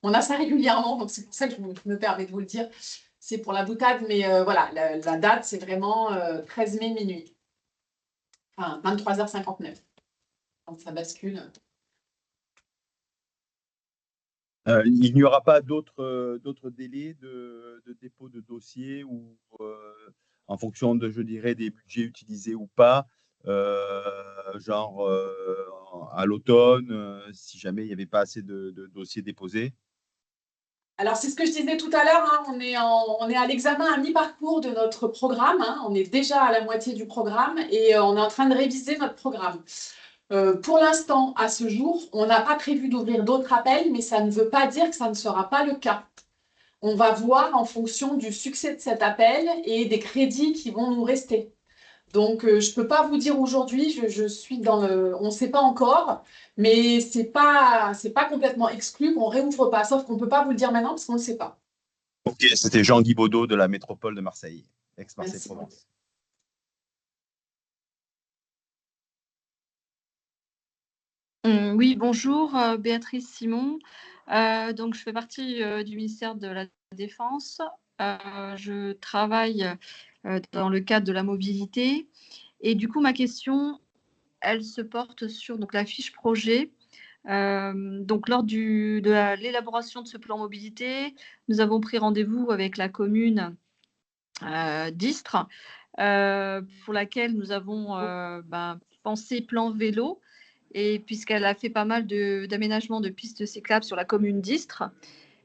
on a ça régulièrement, donc c'est pour ça que je me permets de vous le dire. C'est pour la boutade, mais voilà, la date, c'est vraiment 13 mai minuit. Enfin, 23h59. Quand ça bascule. Il n'y aura pas d'autres délais de dépôt de dossier ou en fonction de, je dirais, des budgets utilisés ou pas, genre à l'automne, si jamais il n'y avait pas assez de dossiers déposés? Alors, c'est ce que je disais tout à l'heure, hein, on est à l'examen à mi-parcours de notre programme, hein, on est déjà à la moitié du programme et on est en train de réviser notre programme. Pour l'instant, à ce jour, on n'a pas prévu d'ouvrir d'autres appels, mais ça ne veut pas dire que ça ne sera pas le cas. On va voir en fonction du succès de cet appel et des crédits qui vont nous rester. Donc, je ne peux pas vous dire aujourd'hui, je suis dans le... On ne sait pas encore, mais ce n'est pas complètement exclu qu'on ne réouvre pas, sauf qu'on ne peut pas vous le dire maintenant parce qu'on ne le sait pas. Ok, c'était Jean-Guy Baudot de la métropole de Marseille, ex-Marseille-Provence. Oui, bonjour, Béatrice Simon. Donc, je fais partie du ministère de la Défense. Je travaille dans le cadre de la mobilité. Et du coup, ma question, elle se porte sur donc, la fiche projet. Donc, lors de l'élaboration de ce plan mobilité, nous avons pris rendez-vous avec la commune d'Istres pour laquelle nous avons pensé plan vélo, et puisqu'elle a fait pas mal d'aménagements de pistes cyclables sur la commune d'Istres.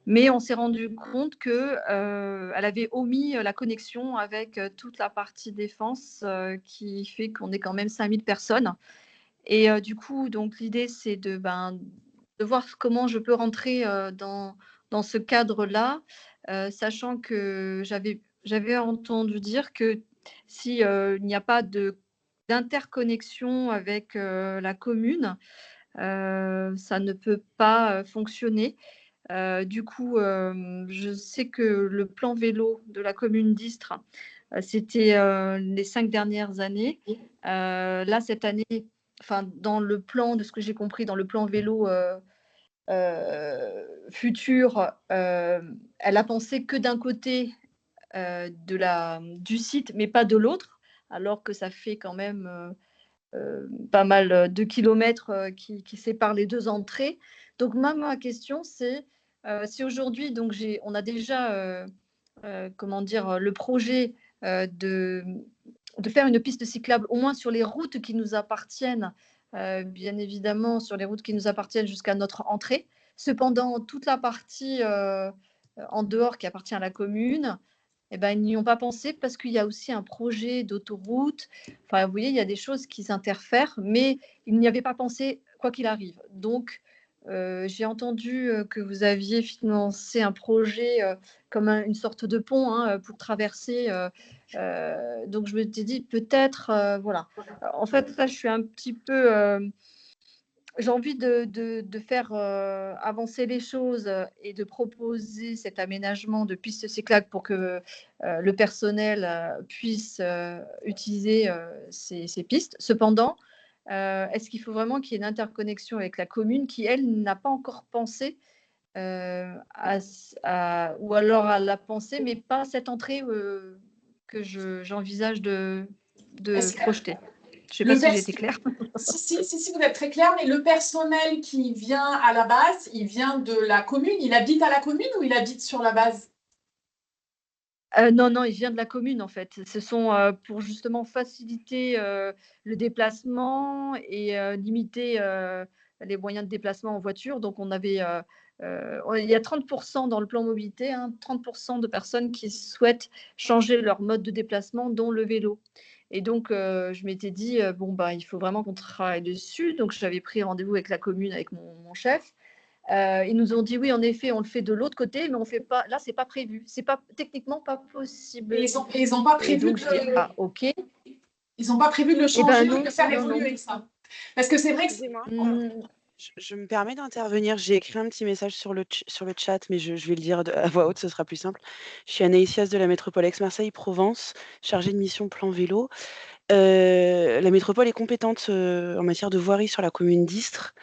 Mais on s'est rendu compte qu'elle avait omis la connexion avec toute la partie défense qui fait qu'on est quand même 5000 personnes. Et du coup, donc l'idée, c'est de voir comment je peux rentrer dans ce cadre-là, sachant que j'avais entendu dire que si il n'y a pas d'interconnexion avec la commune, ça ne peut pas fonctionner. Du coup, je sais que le plan vélo de la commune d'Istres, c'était les 5 dernières années. Là, cette année, enfin, dans le plan, de ce que j'ai compris, dans le plan vélo futur, elle a pensé que d'un côté du site, mais pas de l'autre, alors que ça fait quand même pas mal de kilomètres qui séparent les deux entrées. Donc, ma question, c'est si aujourd'hui, donc on a déjà comment dire, le projet de faire une piste cyclable, au moins sur les routes qui nous appartiennent, bien évidemment, sur les routes qui nous appartiennent jusqu'à notre entrée. Cependant, toute la partie en dehors qui appartient à la commune, eh ben, ils n'y ont pas pensé parce qu'il y a aussi un projet d'autoroute. Enfin, vous voyez, il y a des choses qui s'interfèrent, mais ils n'y avaient pas pensé quoi qu'il arrive. Donc, j'ai entendu que vous aviez financé un projet comme une sorte de pont pour traverser. Donc, je me suis dit peut-être, voilà. En fait, là, je suis un petit peu j'ai envie de faire avancer les choses et de proposer cet aménagement de pistes cyclables pour que le personnel puisse utiliser ces pistes. Cependant, est-ce qu'il faut vraiment qu'il y ait une interconnexion avec la commune qui, elle, n'a pas encore pensé ou alors elle l'a pensé, mais pas cette entrée que j'envisage de projeter. Je ne sais pas si j'ai été claire. Si, vous êtes très clair, mais le personnel qui vient à la base, il vient de la commune, il habite à la commune ou il habite sur la base? Non, il vient de la commune en fait. Ce sont pour justement faciliter le déplacement et limiter les moyens de déplacement en voiture. Donc il y a 30% dans le plan mobilité, 30% de personnes qui souhaitent changer leur mode de déplacement, dont le vélo. Et donc, je m'étais dit, il faut vraiment qu'on travaille dessus. Donc, j'avais pris rendez-vous avec la commune, avec mon chef. Ils nous ont dit, oui, en effet, on le fait de l'autre côté, mais on fait pas. Là, c'est pas prévu. C'est pas techniquement pas possible. Et ils ont pas prévu ok. Ils n'ont pas prévu de le changer, de le faire évoluer, non. ça. Parce que c'est vrai que Excusez-moi, je me permets d'intervenir. J'ai écrit un petit message sur le chat, mais je vais le dire à voix haute, ce sera plus simple. Je suis Anaïs Sias de la métropole Aix-Marseille-Provence, chargée de mission plan vélo. La métropole est compétente en matière de voirie sur la commune d'Istres.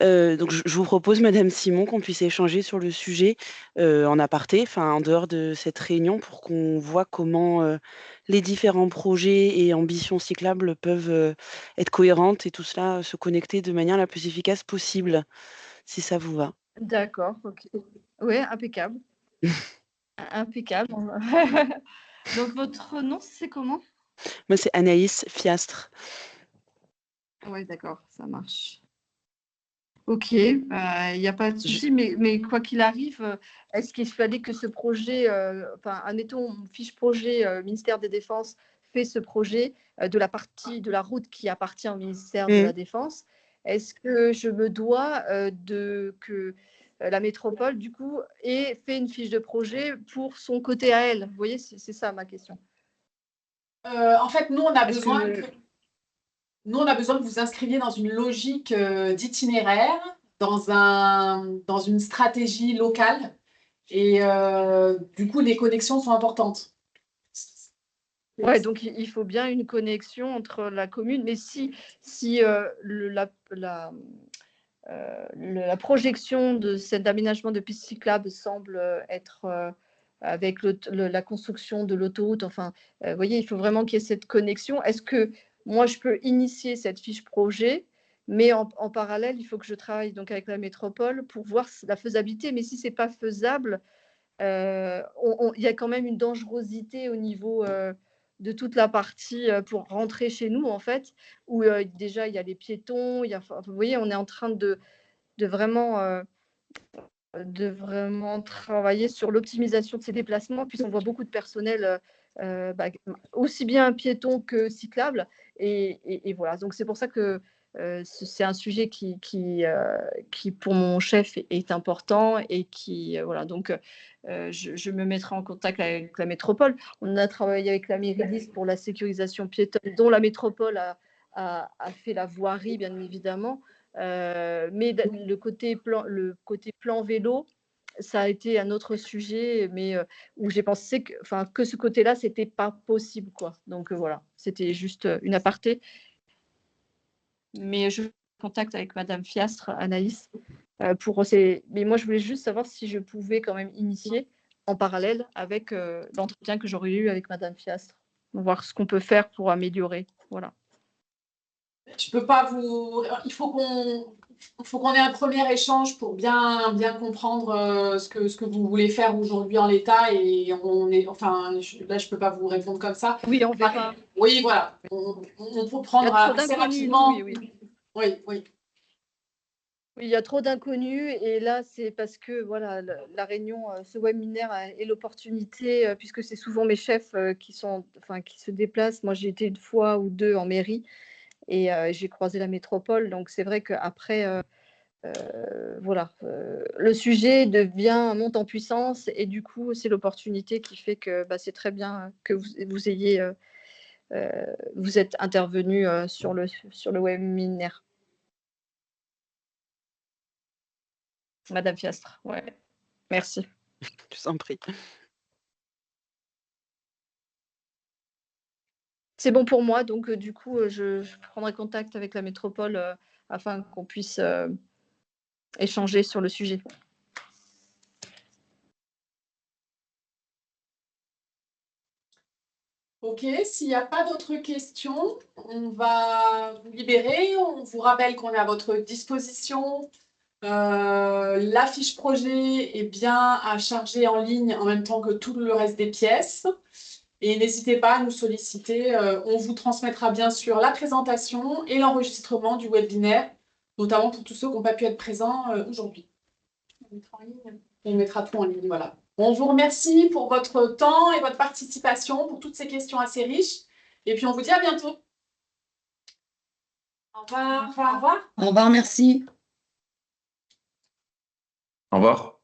Donc je vous propose, Madame Simon, qu'on puisse échanger sur le sujet en aparté, en dehors de cette réunion, pour qu'on voit comment les différents projets et ambitions cyclables peuvent être cohérentes et tout cela se connecter de manière la plus efficace possible, si ça vous va. D'accord, ok. Oui, impeccable. Impeccable. Donc votre nom, c'est comment? Moi, c'est Anaïs Fiastre. Oui, d'accord, ça marche. Ok, il n'y a pas de souci, mais quoi qu'il arrive, est-ce qu'il fallait que ce projet, admettons, fiche projet, ministère des Défenses fait ce projet de la partie de la route qui appartient au ministère de la Défense, est-ce que je me dois que la métropole, du coup, ait fait une fiche de projet pour son côté à elle? Vous voyez, c'est ça ma question. En fait, nous, on a besoin que vous inscriviez dans une logique d'itinéraire, dans une stratégie locale. Et du coup, les connexions sont importantes. Ouais, donc il faut bien une connexion entre la commune, mais si la projection de cet aménagement de pistes cyclables semble être avec la construction de l'autoroute, vous voyez, il faut vraiment qu'il y ait cette connexion. Est-ce que moi, je peux initier cette fiche projet, mais en parallèle, il faut que je travaille donc avec la métropole pour voir la faisabilité. Mais si ce n'est pas faisable, il y a quand même une dangerosité au niveau de toute la partie pour rentrer chez nous, en fait, où déjà il y a les piétons, vous voyez, on est en train de vraiment travailler sur l'optimisation de ces déplacements, puisqu'on voit beaucoup de personnel, aussi bien piétons que cyclables. Et voilà, donc c'est pour ça que c'est un sujet qui, pour mon chef, est important et qui, voilà, donc je me mettrai en contact avec la métropole. On a travaillé avec la mairie d'Is pour la sécurisation piétonne, dont la métropole a fait la voirie, bien évidemment. Mais le côté plan vélo, ça a été un autre sujet, mais où j'ai pensé que ce côté-là, c'était pas possible, quoi. Donc voilà, c'était juste une aparté. Mais je contacte avec Madame Fiastre, Anaïs, mais moi je voulais juste savoir si je pouvais quand même initier en parallèle avec l'entretien que j'aurais eu avec Madame Fiastre, voir ce qu'on peut faire pour améliorer. Voilà. Je peux pas il faut qu'on ait un premier échange pour bien comprendre ce que vous voulez faire aujourd'hui en l'état, et là je peux pas vous répondre comme ça. Oui, on verra. Oui, voilà. On peut prendre assez rapidement. Oui. Oui. Oui, il y a trop d'inconnus, et là, c'est parce que voilà, la réunion, ce webinaire est l'opportunité, puisque c'est souvent mes chefs qui se déplacent. Moi, j'ai été une fois ou deux en mairie, et j'ai croisé la métropole. Donc, c'est vrai qu'après, voilà, le sujet monte en puissance, et du coup, c'est l'opportunité qui fait que c'est très bien que vous êtes intervenu sur le webinaire. Madame Fiastre, ouais. Merci. Je vous en prie. C'est bon pour moi, donc du coup, je prendrai contact avec la métropole afin qu'on puisse échanger sur le sujet. Ok, s'il n'y a pas d'autres questions, on va vous libérer. On vous rappelle qu'on est à votre disposition. La fiche projet est bien à charger en ligne en même temps que tout le reste des pièces. Et n'hésitez pas à nous solliciter. On vous transmettra bien sûr la présentation et l'enregistrement du webinaire, notamment pour tous ceux qui n'ont pas pu être présents aujourd'hui. On mettra tout en ligne, voilà. On vous remercie pour votre temps et votre participation, pour toutes ces questions assez riches. Et puis on vous dit à bientôt. Au revoir. Au revoir. Au revoir, merci. Au revoir.